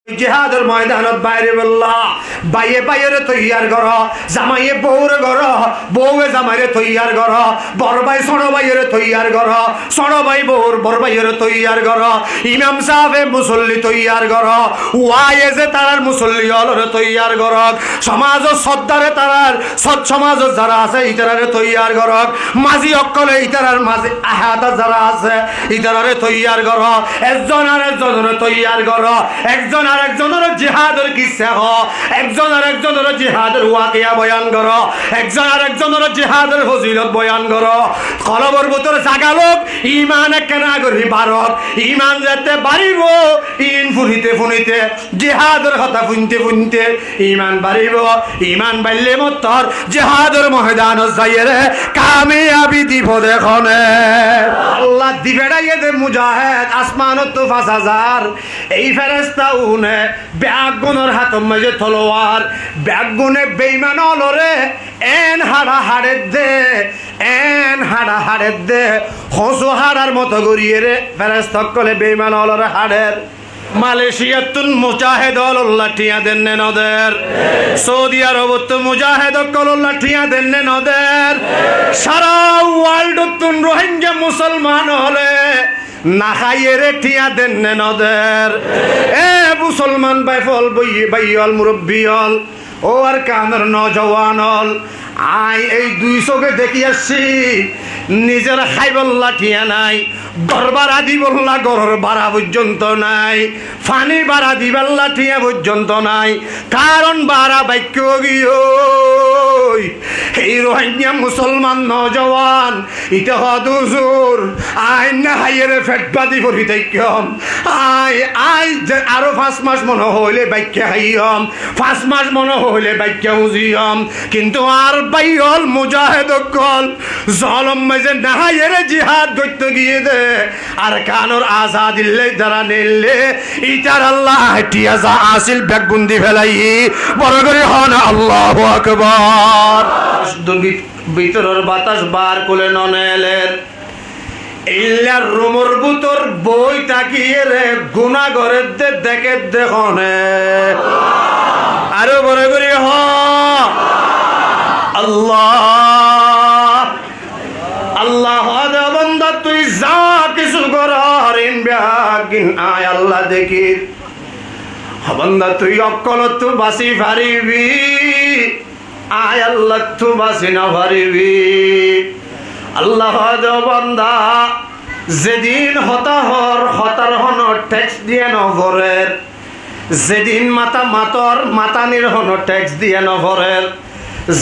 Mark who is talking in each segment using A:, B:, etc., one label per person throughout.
A: জিহাদের ময়দানত বাইরে বললা বাইয়ে বাইরে তৈয়ার কর, জামাইয়ে বউরে কর, বউয়ে জামাইরে তৈয়ার কর, বড় ভাই ছোট ভাইয়ের তৈয়ার কর, ছোট ভাই বউর বড় ভাইয়ের তৈয়ার কর, ইমাম সাহেবে মুসল্লি তৈয়ার কর, ওয়ায়ে যে তারার মুসল্লি অলরে তৈয়ার কর, সমাজ সদ্দারে তারার সৎ সমাজ যারা আছে ইতারারে তৈয়ার কর, মাঝি অকলে ইতারার মাঝি আহাদা যারা আছে ইতারারে তৈয়ার কর, একজন আর একজনের তৈয়ার কর, একজন আরেকজনের জিহাদের কিসসা হ, একজন আরেকজনের জিহাদের ওয়াকিয়া বয়ান কর, একজন আরেকজনের জিহাদের ফজিলত বয়ান কর। কলবর ভিতরে জাগালোক ঈমান কেনা করি বারক, ঈমান যাতে বাড়িব ইন ফুনিতে ফুনিতে জিহাদের কথা ফুনতে ফুনতে ঈমান বাড়িব, ঈমান বাড়লে মতর জিহাদের ময়দানত যাইরে কামিয়াবি দিব দেখনে। আল্লাহ দিবে দে মুজাহিদ আসমানত তো 5000 এই ফেরেশতা উনে ব্যাগুনের হাতের মাঝে তলোয়ার, ব্যাগুনে বেঈমান অলরে এন হাড়া হাড়ে দে, এন হাড়া হাড়ে দে হসো হাড়ার মতো গড়িয়ে রে ফেরেশতা কলে বেঈমান অলরে হাড়ের। মালয়েশিয়াতুন মুজাহিদ আল্লাহ টিয়া দেন নদের, সৌদি আরবত মুজাহিদ আল্লাহ টিয়া দেন নদের, সারা ওয়ার্ল্ডতুন রোহিঙ্গা মুসলমান হলে না খাইয়ে টিয়া দেন নদের। এ মুসলমান বাইফল বাইল মুরব্বী হল ও আর কানের নজওয়ান হল, আই এই 2 চোখে দেখি আসছি নিজের খাইবল্লা ঠিয়া নাই, ঘর ভাড়া দিবল্লা ঘরের ভাড়া পর্যন্ত নাই, ফানি ভাড়া দিবল্লা ঠিয়া পর্যন্ত নাই, কারণ ভাড়া বাক্য গিয়ে এই রোহিঙ্গা মুসলমান নজওয়ান ইতে হদুজুর আই না হাইয়েরে ফেটবাদি করি দেখম আই যে আরো 5 মাস মনে হইলে বাক্য হাইয়ম, 5 মাস মনে হইলে বাক্য উজিয়ম, কিন্তু আর বাইল মুজাহিদ কল জলম মাঝে না হাইয়েরে জিহাদ করতে গিয়ে দে আর কানোর আজাদিল্লে যারা নিলে ইটার আল্লাহ টিয়া যা আসিল ব্যাগুন্দি ফেলাই বড় করে হন আল্লাহু আকবার। ভিতরের বাতাস বার করে ননেলের ইল্লার রুমর ভিতর বই তাকিয়ে রে গুনাহ করে দেখে দেখনে আরো বড় করে হ আল্লাহ আল্লাহ বান্দা তুই যা কিছু করিন ব্যাগিন আয় আল্লাহ দেখি বান্দা তুই অকল তো বাসি পারিবি, আয় আল্লাহ তু বাসি না পারিবি। আল্লাহ বান্দা যেদিন হতার হন ট্যাক্স দিয়ে নভরের, যেদিন মাতানির হন ট্যাক্স দিয়ে নভরের,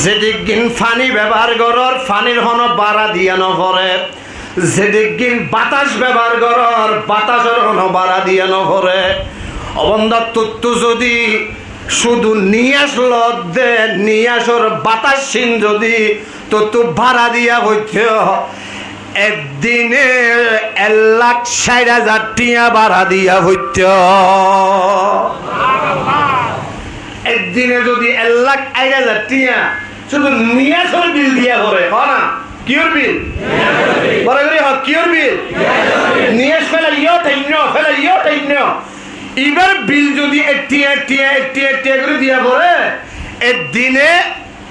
A: যেদিন ফানি ব্যবহার করর ফানির হন বাড়া দিয়ে নভরের, যেদিন বাতাস ব্যবহার করর বাতাসের হন বাড়া দিয়ে নভরে। অবন্দা তত্ত্ব যদি শুধু নিয়াসল দে নিয়াসর বাতাস সিন যদি তত্ত্ব ভাড়া দিয়া হইতে একদিনে 1,60,000 টিয়া ভাড়া দিয়া হইত, একদিনে যদি 1,60,000 টিয়া শুধু নিয়াসর বিল দিয়া করে না কিওর বিল বড় করে কিওর বিল নিয়াস ফেলা ইয় টাইন এবার বিল যদি টিয়া করে দিয়া পড়ে একদিনে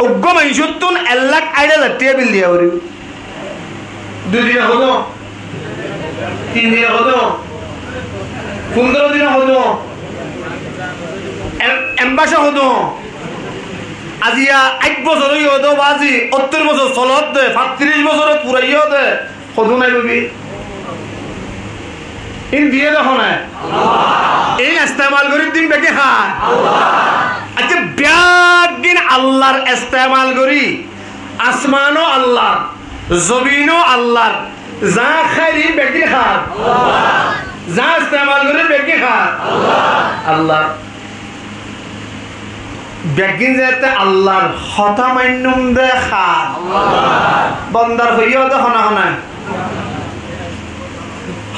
A: অজ্ঞ মানুষত্তুন 1,60,000 টিয়া বিল দিয়া পড়ি। 2 দিনে হতো, 3 দিনে হতো, 15 দিনে হতো, এম্বাসে হতো, আজিয়া 8 বছরই হতো বাজি 70 বছর চলত দে 35 বছরত পুরাইও দে হতো নাই ববি ইন দিয়ে দেখো না এই ইস্তেমাল করি দিন বেগে খায়। আচ্ছা ব্যাগিন আল্লাহর ইস্তেমাল করি আসমানও আল্লাহর জমিনও আল্লাহর, যা খাই বেগে খায় যা ইস্তেমাল করি বেগে খায় আল্লাহর। ব্যাগিন যেতে আল্লাহর হতা মান্যম দে খায় বন্দার হইয়াও দেখো না না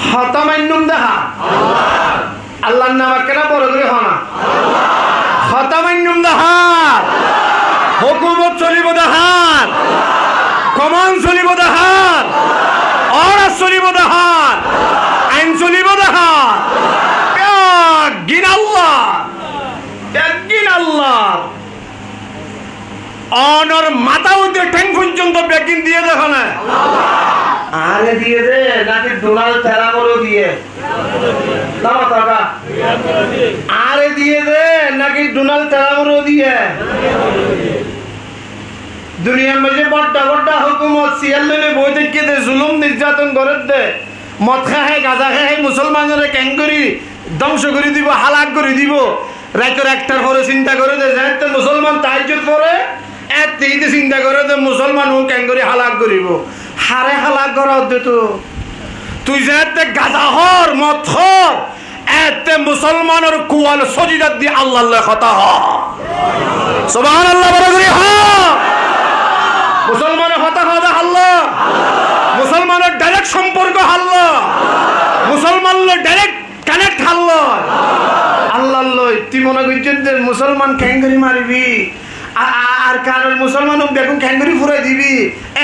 A: হতা মান্যম দেখা আল্লাহর নাম কেনা বড় করে হনা হতা মান্যম দেহার হুকুমত চলিব দেহার কমান চলিব দেহার অরাজ চলিব দেহার আইন চলিব দেহার গিন আল্লাহ একদিন আল্লাহ অনর মাথা উঠে ঠ্যাং পর্যন্ত ব্যাগিন দিয়ে দেখো না আরে দিয়ে দে নাকি ডোনাল্ড ট্রাম্পও দিয়ে আরে দিয়ে দে নাকি ডোনাল্ড ট্রাম্পও দিয়ে দুনিয়ার মধ্যে বড় বড় হুকুমত সিয়ালে বই দেখে দে জুলুম নির্যাতন করে দে মদ খায় গাঁজা খায় মুসলমানের ক্যাঙ্গুরি ধ্বংস করে দিব হালাক করে দিব রাতের একটার পরে চিন্তা করে দে যাতে মুসলমান তাহাজ্জুদ পড়ে এতে চিন্তা করে দে মুসলমান ও ক্যাঙ্গুরি হালাক করিব হারে হালাক করা দে তো তুই যাতে গাঁজা হর মদ খর এতে মুসলমানের কুয়াল সজিদাত দিয়ে আল্লাহ কথা হ সুবহানাল্লাহ বলে করি হ মুসলমানের হতা হদা আল্লাহ মুসলমানের ডাইরেক্ট সম্পর্ক আল্লাহ মুসলমানের ডাইরেক্ট কানেক্ট আল্লাহ আল্লাহ লই তুই মনে করছিস যে মুসলমান ক্যাঙ্গুরি মারিবি আর কারণ মুসলমান বেগুন ক্যাঙ্গুরি ফুরাই দিবি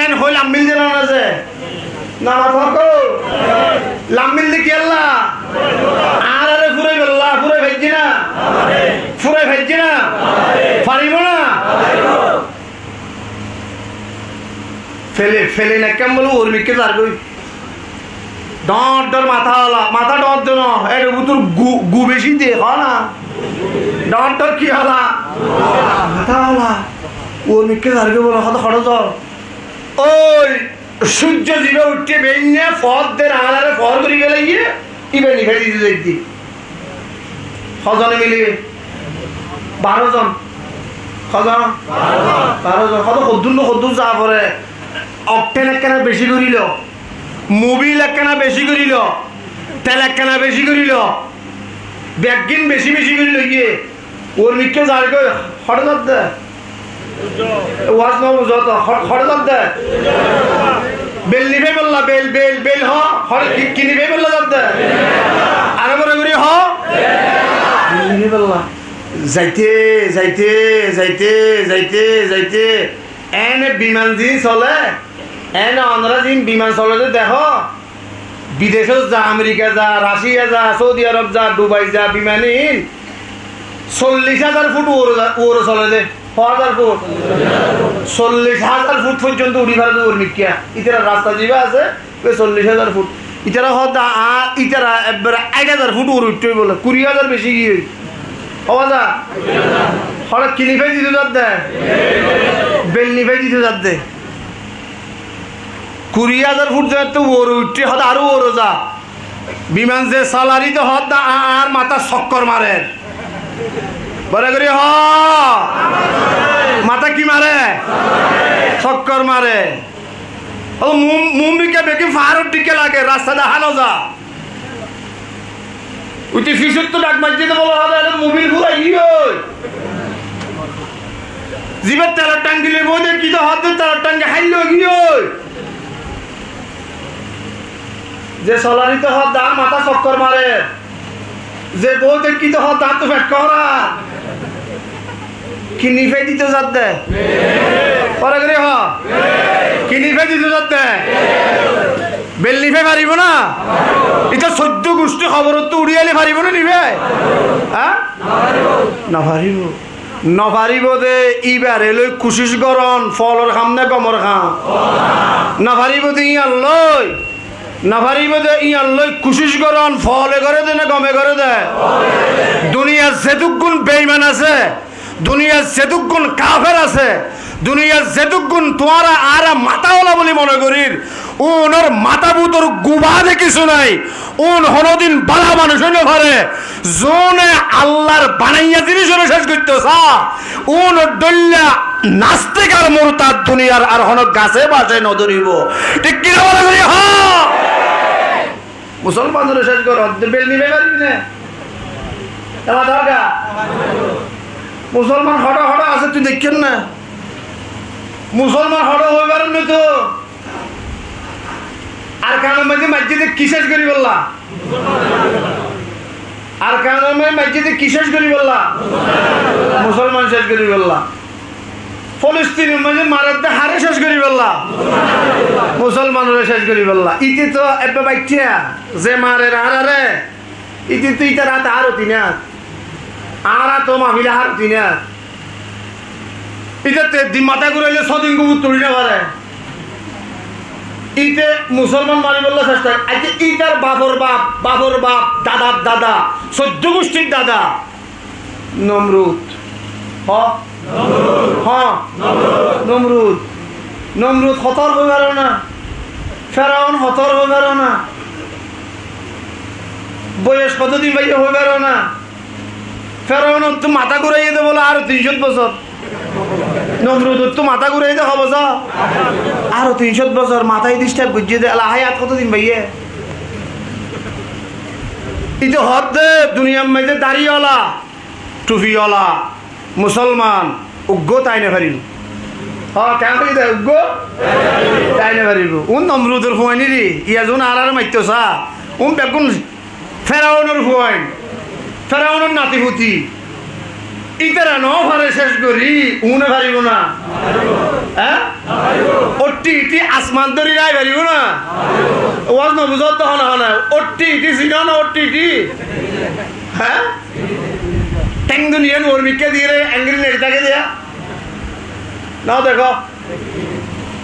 A: এন হইল আমিল দিল না যে না মাথা লামিল দেখি আল্লাহ আর আরে ফুরাই বললা ফুরাই ভাইছি না ফুরাই ভাইছি না পারিব না ফেলে ফেলে না কেমন বলবো ওর মিকে যার কই ডর ডর মাথা হলা মাথা ডর দেন এর তোর গু বেশি দিয়ে হ না ডর ডর কি হলা মাথা হলা ওর মিকে যার কই বলো হয়তো খরচ ওই সূর্য জীবে উঠে বেরিয়ে ফর দের আলারে ফর করে গেলে গিয়ে ইবে নিভে দিতে দেখি কজনে মিলিয়ে 12 জন কজন 12 জন কত কদ্দুর যা পরে অকটেন একখানা বেশি করিল মোবিল একখানা বেশি করিল তেল একখানা বেশি করিল ব্যাগিন বেশি বেশি করিল গিয়ে ওর মিকে যার কই হঠাৎ দে ওয়াজ ন বুঝত হঠাৎ দে বেল নিবে বললা বেল বেল বেল হ কি নিবে বললা যাত দে আরে বড় করি হ বেল নিবে বললা যাইতে যাইতে যাইতে যাইতে যাইতে এনে বিমান দিন চলে এনে অন্যরা দিন বিমান চলে দেখো বিদেশে যা আমেরিকা যা রাশিয়া যা সৌদি আরব যা দুবাই যা বিমানহীন 40,000 ফুট ওর চলে দে 1000 ফুট 40,000 ফুট পর্যন্ত উড়ি ভাড়া ওর মিকিয়া ইতারা রাস্তা যাবে আছে 40,000 ফুট ইতারা হদা ইতারা একবার 1,000 ফুট ওর উঠতে বলে 20,000 বেশি গিয়ে হওয়া যা হঠাৎ কিনি ফেই দিতে যাত দে বেলনি ফেই দিতে যাত দে 20,000 ফুট যাতে ওর উঠতে হদ আরো ওর যা বিমান যে সালারি তো হদ আর মাথা চক্কর মারে বলে করি হ মাথা কি মারে চক্কর মারে ও মুম্বিকে বেকি ফারুট টিকে লাগে রাস্তা দেখানো যা উঠে ফিসুর তো ডাক মাঝিতে বলা হবে মোবিল ঘুরাই জীবের তেলের টান দিলে বোধে কি তো হাতে তেলের টানকে হাইল গিয়ে যে সলারিতে হাত দাঁড় মাথা চক্কর মারে যে বোধে কি তো হাত দাঁড় তো ফেট করা কি নিফে দিতে যাত দে পরে করে হ কি নিফে দিতে যাত দে বেল নিভে পারিব না এটা 14 গোষ্ঠী খবর তো উড়িয়ালে পারিব না নিভে হ্যাঁ নাপারিব নাপারিব দে ইবারে লই কুশিস গরন ফলর খাম না গমর খাম নাপারিব দে ইয়ার লই নাপারিব দে ইয়ার লই কুশিস গরন ফলে করে দে না গমে করে দে দুনিয়ার যেতুগুণ বেঈমান আছে দুনিয়ার যেতুগুণ কাফের আছে দুনিয়ার যেতুগুণ তোরা আর মাথাওয়ালা বলি মনে করির ওনার মাথা বুতর গুবাদে কিছু নাই ওন হনদিন বালা মানুষ হইল পারে জোনে আল্লাহর বানাইয়া জিনিস শেষ করতে ওন ডল্লা নাস্তিক আর মুরতাদ দুনিয়ার আর হন গাছে বাসে নদরিব ঠিক কিনা বলে করি হ মুসলমানদের শেষ কর বেল নিবে পারবি না এবার দরকার মুসলমান হঠাৎ হঠাৎ আছে তুই দেখছেন না মুসলমান হঠাৎ হয়ে পারেন না তো আর কারণ মসজিদে কি শেষ করি বললা আর কারণ মসজিদে কি শেষ করি বললা মুসলমান শেষ করি বললা ফলস্তিনের মধ্যে মারাতে হারে শেষ করি বললা মুসলমানরা শেষ করি বললা ইতি তো এবার বাইটিয়া যে মারে হারে ইতি তো ইটা রাতে আরো তিনা আর তো মাহিলা হার দিনা ইতে মাথা ঘুরাইলে ছদিন গুবুর তুলি না পারে ইতে মুসলমান মারি বললে চেষ্টা আজকে ইটার বাবর বাপ দাদার দাদা 14 গোষ্ঠীর দাদা নমরুদ নমরুদ হতর হয়ে গেল না ফেরাউন হতর হয়ে গেল না বয়স কতদিন ভাইয়া হয়ে গেল না ফেরাউন তো মাথা ঘুরাইয়ে দেবো আরো 300 বছর নমরুদ তো মাথা ঘুরাই দেখা বছর আরো 300 বছর মাথায় ডিস্টার্ব বুঝিয়ে দে আল্লাহ হায়াত কতদিন ভাইয়া ইতে হদ দে দুনিয়ার মধ্যে দাড়িওয়ালা টুপিওয়ালা মুসলমান উগ্র তাই না পারিব কেন করি দে উগ্র তাই না পারিব উন নমরুদের ফুয়াইনি রে ইয়া যখন আর মাইত চা বেগুন ফেরাউনের ফুয়াইন ফেরাউনের নাতিপুতি ইতারা ন ভারে শেষ করি উনে পারিব না হ্যাঁ ওটি ইটি আসমান ধরি রায় পারিব না ওয়াজ নবুজত তখন না ওটি ইটি ছিল না ওটি ইটি হ্যাঁ ট্যাং দুনিয়ান ওরমিকে দিয়ে অ্যাঙ্গেল নেড়িটাকে দিয়া নাও দেখো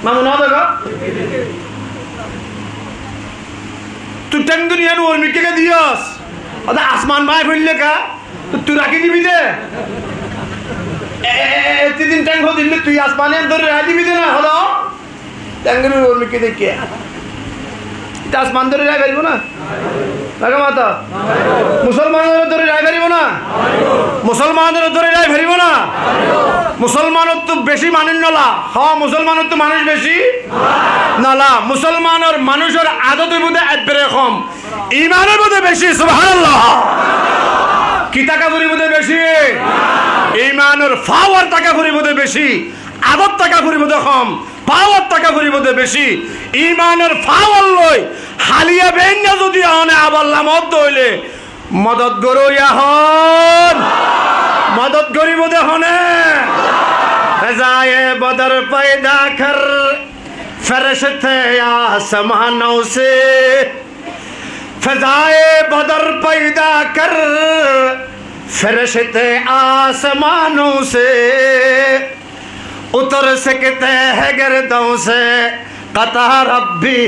A: মামু নাও দেখো তুই ট্যাং দুনিয়ান ওরমিকে দিয়স অর্থাৎ আসমান মায় ফেললে কা তুই রাখি দিবি দে এতদিন ট্যাঙ্ক দিলে তুই আসমানে ধরে রাখি দিবি দে না হলো ট্যাঙ্কের ওরমিকে দেখিয়ে এটা আসমান ধরে রায় পারিব না লাগা মাতা মুসলমানদের ধরে রায় পারিব না মুসলমানদের ধরে রায় পারিব না মুসলমানের তো বেশি মানুষ নলা মুসলমানের তো মানুষ বেশি নালা মুসলমানের মানুষের আদতের মধ্যে একবারে কম ইমানের মধ্যে বেশি সুবহানাল্লাহ কি টাকা ফুরির মধ্যে বেশি ইমানের পাওয়ার টাকা ফুরির মধ্যে বেশি আদত টাকা ফুরির মধ্যে কম পাওয়ার টাকা ফুরির মধ্যে বেশি ইমানের পাওয়ার লই হালিয়া বেন না যদি আনে আবাল্লা মত হইলে মদত গরইয়া হন মদত গরিব হনে ফজায়ে বদর पैदा कर फरिश्ते आसमानों से फजाए बदर पैदा कर फरिश्ते आसमानों से उतर सकते हैं गर्दों से कता रब्बी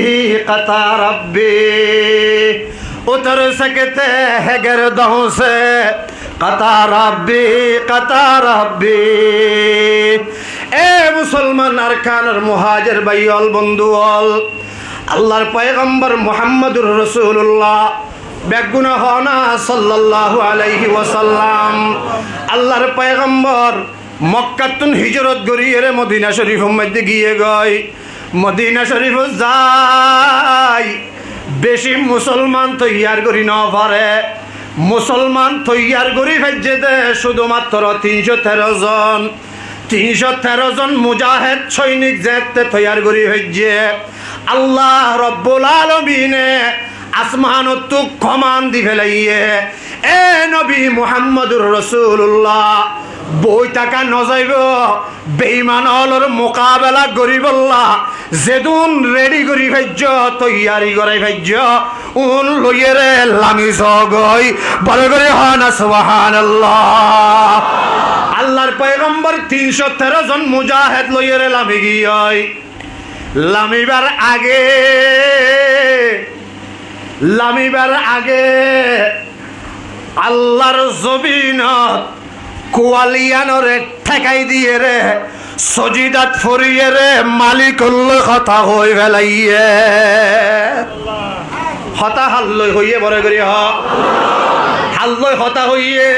A: उतर सकते हैं गर्दों से कता रब्बी ए मुसलमान अरकानर मुहाजिर भाईअल बंधुअल আল্লাহর পয়গম্বর মুহাম্মদুর রাসূলুল্লাহ বেগুনা হনা সাল্লাল্লাহু আলাইহি ওয়াসাল্লাম আল্লাহর পয়গম্বর মক্কা তুন হিজরত করিয়ে মদিনা শরীফের মধ্যে গিয়ে গয় মদিনা শরীফ যাই বেশি মুসলমান তৈয়ার করি না পারে মুসলমান তৈয়ার করি ফেজে দে শুধুমাত্র 313 জন মুজাহিদ সৈনিক যেতে তৈয়ার করি ফেজে আল্লাহ রব্বুল আলামিনে আসমানত কমান দি ফেলাইয়ে এ নবী মুহাম্মদুর রাসূলুল্লাহ বই টাকা নজাইব বেঈমানর মোকাবেলা করিবল্লাহ যেদুন রেডি করি ভাজ্য তৈয়ারি করাই ভাজ্য উন লইয়েরে লামি জগই বড় করে হন সুবহানাল্লাহ আল্লাহর পয়গম্বর 313 জন মুজাহিদ লইয়েরে লামি গিয়ে লামিবার আগে আল্লাহর জমিনত কোয়ালিয়ানরে ঠেকাই দিয়ে রে সজিদাত ফরিয়ে রে মালিকুল কথা হই ফেলাইয়ে হতা হাল্লই হইয়ে বড় করি হাল্লই হতা হইয়ে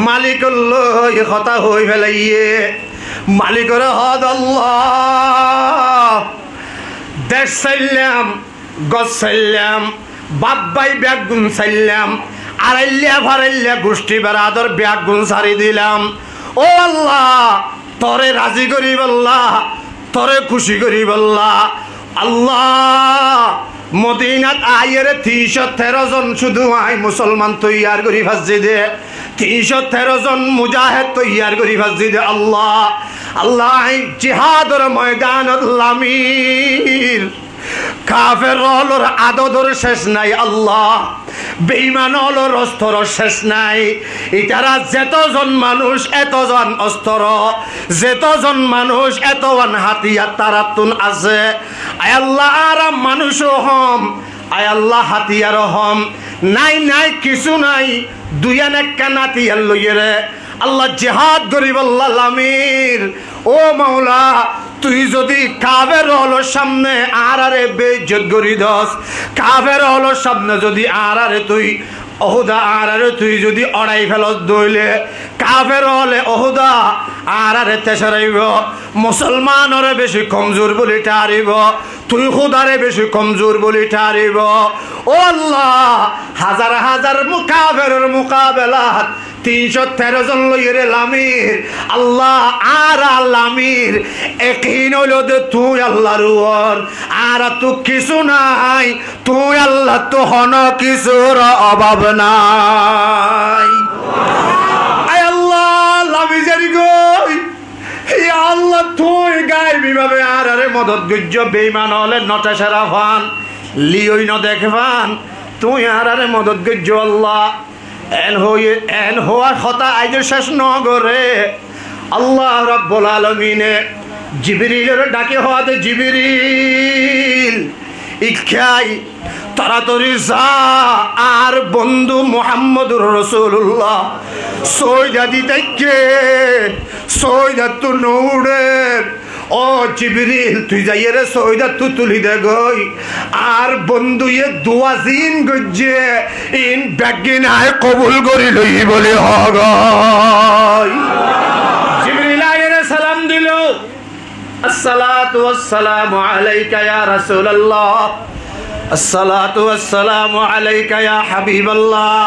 A: মালিকুল কথা হই ফেলাইয়ে মালিকের হদ আল্লাহ দেশ চাইলাম গছ চাইলাম বাব্বাই ব্যাগুন চাইলাম আড়াইলিয়া ভারাইলিয়া গোষ্ঠী বেড়াদর ব্যাগুন সারি দিলাম ও আল্লাহ তরে রাজি করি বল্লাহ তরে খুশি করি বল্লাহ আল্লাহ মদিনাত আয়ের 313 জন শুধু আই মুসলমান তৈয়ার করি ভাজি দে 313 জন মুজাহিদ তৈয়ার করি ভাজি দে আল্লাহ আল্লাহ জিহাদর ময়দানত লামির কাফের রলর আদদর শেষ নাই আল্লাহ বেঈমান হলো অস্ত্র শেষ নাই ইতারা যেতজন মানুষ এতজন অস্ত্র যেতজন মানুষ এতজন হাতিয়ার তারাতুন আছে আয় আল্লাহ আরাম মানুষও হম আয় আল্লাহ হাতিয়ার হম নাই নাই কিছু নাই দুইয়ান একটা নাতিয়ার লইয়ে আল্লাহ জিহাদ গরিব আল্লাহ আমির ও মাওলা তুই যদি কাফের হলো সামনে আরে বেইজ্জত করি দস কাফের হলো সামনে যদি আরে তুই ওহুদা আরে তুই যদি অড়াই ফেলত দইলে কাফের হলে ওহুদা আরে তেসারাইব মুসলমানরে বেশি কমজোর বলি টারিব তুই খুদারে বেশি কমজোর বলি টারিব ও আল্লাহ হাজার হাজার কাফেরের মোকাবেলাত 313 জন লইরে লামির আল্লাহ আর লামির একদিন হইল যে তুই আল্লাহর ওর আর তো কিছু নাই তুই আল্লাহ তো হন কিছুর অভাব নাই আয় আল্লাহ লামিজের গই ইয়া আল্লাহ তুই গায়বী ভাবে আরে মদত গজ্জ বেঈমান হলে নটা সারা ফান লিওই ন দেখবান তুই আরে মদত গজ্জ আল্লাহ এন হওয়ার কথা আজ শেষ নগরে আল্লাহ রাব্বুল আলামিনে জিবরিলের ডাকে হওয়াতে জিবরিল ইখাই তাড়াতাড়ি যা আর বন্ধু মুহাম্মদুর রাসূলুল্লাহ সইদা দিতে সইদা তু নৌড়ে ও জিবরিল তুই যাইয়ে রে সইদা তু তুলি দে গই আর বন্ধু এ দোয়া জিন গজ্জে ইন ব্যাগিন আয় কবুল করি লই বলে হগই জিবরিল আইরে সালাম দিল আসসালাতু ওয়াসসালামু আলাইকা ইয়া রাসূলুল্লাহ আসসালাতু ওয়াসসালামু আলাইকা ইয়া হাবিবাল্লাহ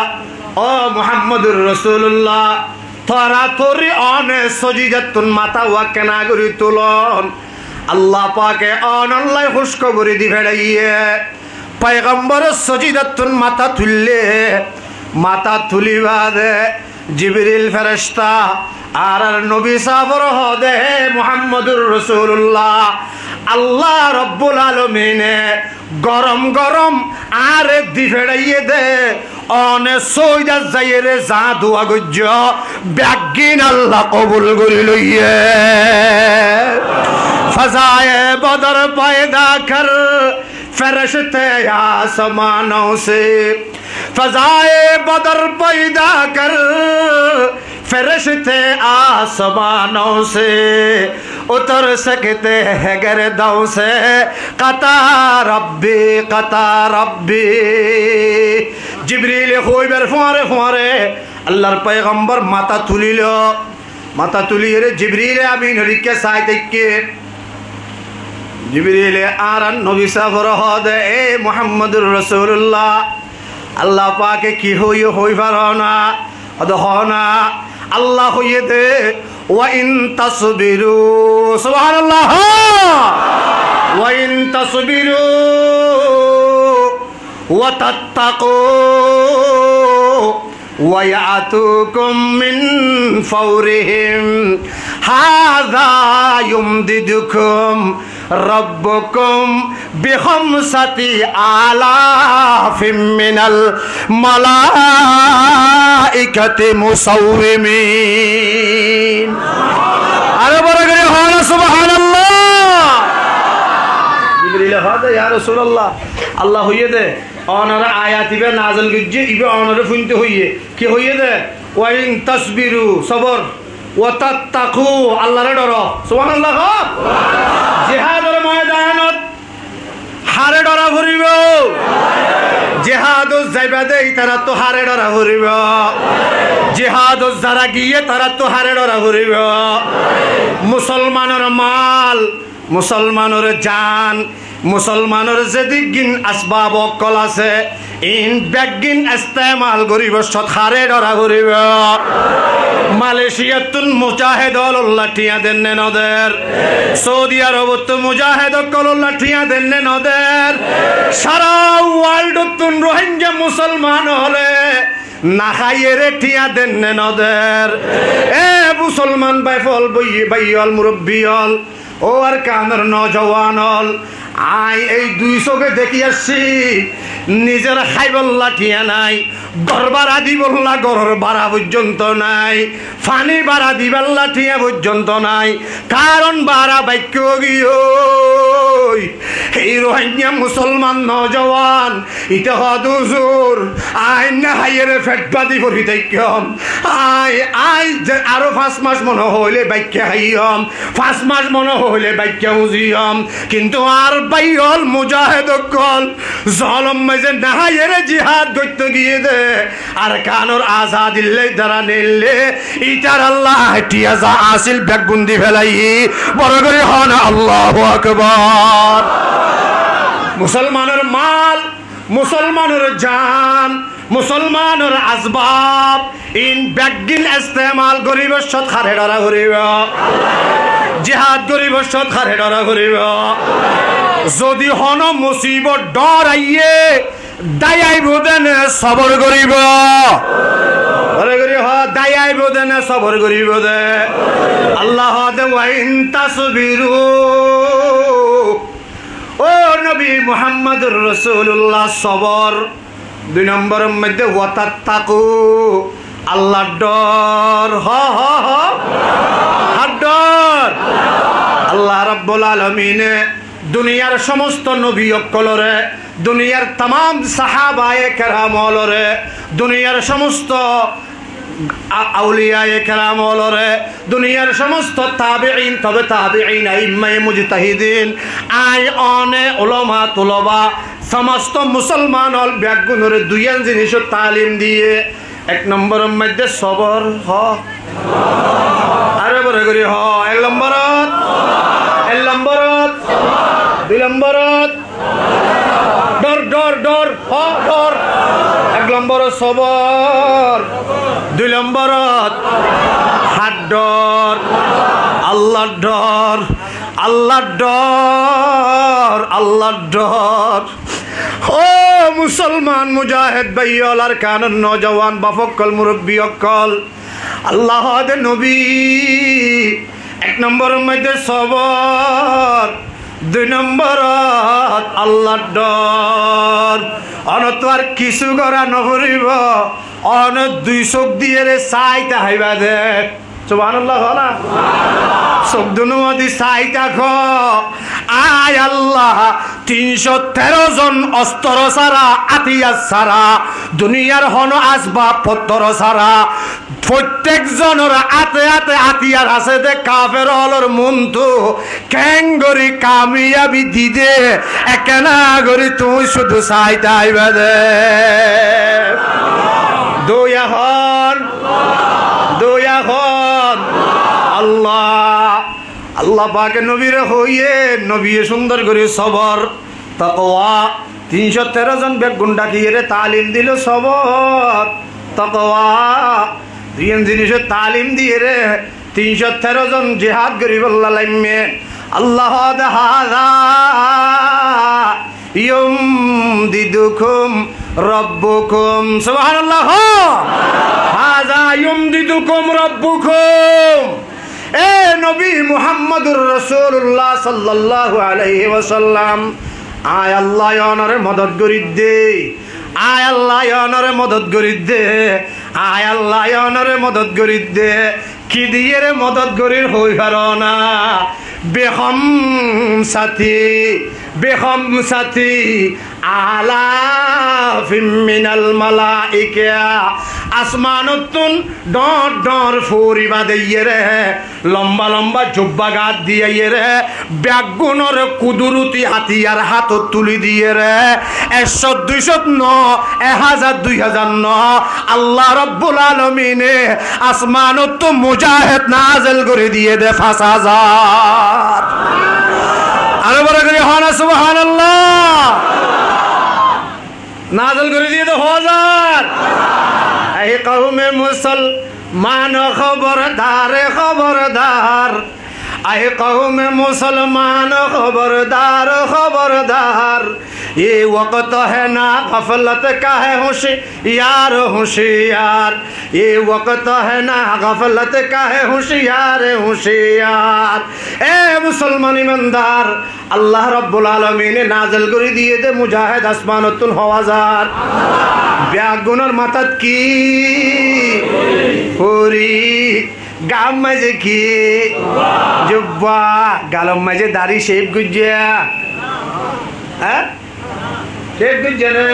A: ও মুহাম্মদুর রাসূলুল্লাহ তরাতরি অনে সজিদাতুন মাথা ওয়া কেনা করি তুলন আল্লাহ পাকে অন আল্লাহ খুশক করে দি ফেড়াইয়ে পয়গম্বর সজিদাতুন মাথা তুললে মাথা তুলিবা দে জিবরিল ফেরেশতা আর নবী সাবর হদে মুহাম্মদুর রাসূলুল্লাহ আল্লাহ রব্বুল আলামিনে গরম গরম আর দি ফেড়াইয়ে দে অনে সইদা যাইরে যা দোয়া গজ্জ ব্যাগিন আল্লাহ কবুল করি লইয়ে ফজায়ে বদর পয়দা কর ফেরেশতে আসমানों से फजाए बदर पैदा कर फरिश्ते आसमानों से उतर सकते हैं गर्दों से कता रब्बी जिब्रील खुइबर फोरे फोरे अल्लाहर पैगंबर माथा तुलिल माथा तुलिए रे जिब्रील आमीन रिके साइते जिब्रील आरन नबी साफर हदे ए मुहम्मदुर रासूलुल्लाह अल्लाह पाके की होई फारना अदहना अल्लाह होइए दे वा इन तस्बिरु सुबहानल्लाह वा इन तस्बिरु वा तत्तकू वा यातुकुम मिन फौरिहिम हाज़ा युमदिदुकुम रब्बुकुम बिखमसति आलाफिम मिनल मलाइकति मुसव्विमीन अरे बड़ा करे होना सुबहानल्लाह जिब्रील हदा या रासूलुल्लाह अल्लाह होइए दे অনারা আয়াত ইবে নাযিল গজ্জে ইবে অনারে ফুনতে হইয়ে কি হইয়ে দে ওয়া ইন তাসবিরু সবর ওয়া তাত্তাকু আল্লাহরে ডর সুবহানাল্লাহ জিহাদের ময়দানত হারে ডরা ঘুরিব জিহাদ যাইবা দে তারা তো হারে ডরা ঘুরিব জিহাদ যারা গিয়ে তারা তো হারে ডরা ঘুরিব মুসলমানের মাল মুসলমানের জান মুসলমানের যেদিন আসবাব অকল আছে ইন বেগিন ইস্তেমাল করিব সৎহারে ডরা করিব মালয়েশিয়াতুন মুজাহিদ লাঠিয়া দেন নদের সৌদি আরবত মুজাহিদ কল লাঠিয়া দেন নদের সারা ওয়ার্ল্ডতুন রোহিঙ্গা মুসলমান হলে না খাইয়ে রেঠিয়া দেন নদের এ মুসলমান বাইফল বই বাইল মুরব্বী হল ও আর কানের নজওয়ান হল আই এই দুই চোখে দেখি আসছি নিজের খাইবল লাঠিয়া নাই, ঘর ভাড়া দিবল্লা ঘরের ভাড়া পর্যন্ত নাই, ফানি ভাড়া দিবার লাঠিয়া পর্যন্ত নাই। কারণ ভাড়া বাক্য গিয়ে এই রোহিঙ্গা মুসলমান নজওয়ান ইটা হদুজুর আই না হাইয়ের ফেট বাদি করি দেখম আই আরো 5 মাস মনে হইলে বাক্য হাইয়ম, 5 মাস মনে হইলে বাক্য উজিয়ম। কিন্তু আর বাইল মুজাহিদ কল জলম মেজে না হাইয়ের জিহাদ করতে গিয়ে দে আর কানোর আজাদিল্লে দ্বারা নিলে ইটার আল্লাহ টিয়া যা আসিল ব্যাগবন্দি ফেলাই বড় করে হন আল্লাহু আকবার। মুসলমানের মাল, মুসলমানের জান, মুসলমানের আসবাব ইন ব্যাগিন ইস্তেমাল করিব, সৎ খারে ডরা করিব, জিহাদ করিব, সৎ খারে ডরা করিব। যদি হন মুসিবত ডর আইয়ে দায়াইব দেনে সবর করিব, দায়াইব দেনে সবর করিব দে। আল্লাহ দে ওয়াইন তাসবিরু, ও নবী মুহাম্মদুর রাসূলুল্লাহ সবর। 2 নম্বরের মধ্যে ওয়াতাত্তাকু, আল্লাহর ডর, ডর। আল্লাহ রাব্বুল আলামিনে দুনিয়ার সমস্ত নবী অকলরে, দুনিয়ার तमाम সাহাবায়ে কেরামলরে, দুনিয়ার সমস্ত আউলিয়ায়ে কেরামলরে, দুনিয়ার সমস্ত তাবিঈন, তবে তাবিঈন, আইম্মায়ে মুজতাহিদিন, আই অনে উলামা তুলবা সমস্ত মুসলমান অল ব্যাগুনরে দুইয়ান জিনিস তালিম দিয়ে 1 নম্বরের মধ্যে সবর আরে বড় করি 1 নম্বরত, 1 নম্বরত, 2 নম্বরত ডর ডর ডর ডর, 1 নম্বরত সবর, 2 নম্বরত হাত ডর, আল্লাহর ডর, আল্লাহর ডর, আল্লাহর ডর। ও মুসলমান মুজাহিদ ভাইয়াল আর কানন নওজওয়ান বাফকল মুরব্বী অকল, আল্লাহ দে নবী 1 নম্বরের মধ্যে সবর, 2 নম্বরত আল্লাহর ডর। অনত আর কিছু করা নকরিব, অন 2 চোখ দিয়ে রে চাইতে হাইবা দে। সুবহানাল্লাহ না চোখ দুনুমতি চাইতা খ আয় আল্লাহ 313 জন অস্ত্র সারা, আতিয়ার সারা, দুনিয়ার হন আসবাব পত্র সারা, প্রত্যেক জনের আতে আতে আতিয়ার আছে দে। কাফের হলর মন্তু ক্যাঙ্গরি কামিয়াবি দিদে একেনা গরি তুই শুধু চাইতে আইবা দে। দুয়া হন, দুয়া হন আল্লাহ, আল্লাহ পাকে নবীরে হইয়ে নবীয়ে সুন্দর করে সবর তাকওয়া 313 জন বেগুন ডাকিয়ে রে তালিম দিল সবর তাকওয়া দুইন জিনিসের তালিম দিয়ে রে 313 জন জিহাদ করি বল্লা লাইমে। আল্লাহ হাযা ইউমদিদুকুম রব্বুকুম, সুবহানাল্লাহ, হাযা ইউমদিদুকুম রব্বুকুম। এ নবী মুহাম্মদুর রাসূলুল্লাহ সাল্লাল্লাহু আলাইহি ওয়াসাল্লাম, আয় আল্লাহ অনরে মদদ করি দে, আয় আল্লাহ অনরে মদদ করি দে, আয় আল্লাহ অনরে মদদ করি দে। কি দিয়ে রে মদদ করির হই পারো না, বেহম সাথী, বেহম সাথী আলাফিম মিনাল মালাইকা, আসমানতুন ডর ডর ফুরিবা দিয়ে রে, লম্বা লম্বা জুব্বা গাত দিয়ে রে, ব্যাগুনর কুদুরুতি হাতিয়ার হাত তুলি দিয়ে রে, 100 200 1000 2000 আল্লাহ রাব্বুল আলামিনে আসমানত মুজাহিদ নাযিল করে দিয়ে দে 5000। আরে বড় করে হনা সুবহানাল্লাহ, নাযিল করে দিয়ে দে 1000। এই কওমে মুসলমান খবরদার, খবরদার, आए कौम मुसलमान खबरदार खबरदार, ये वक्त है ना गफलत का है होशियार होशियार, ये वक्त है ना गफलत का है होशियार होशियार। ए मुसलमान ईमानदार, अल्लाह रब्बुल आलमीन नाज़िल করে দিয়ে দে মুজাহিদ আসমানতুল হওয়াজার ব্যাগুনের মাথাত কি হরি গাম মাঝে কি জুব্বা গালম মাঝে দাড়ি শেভ গুজ্জা হ্যাঁ শেভ গুজ্জা না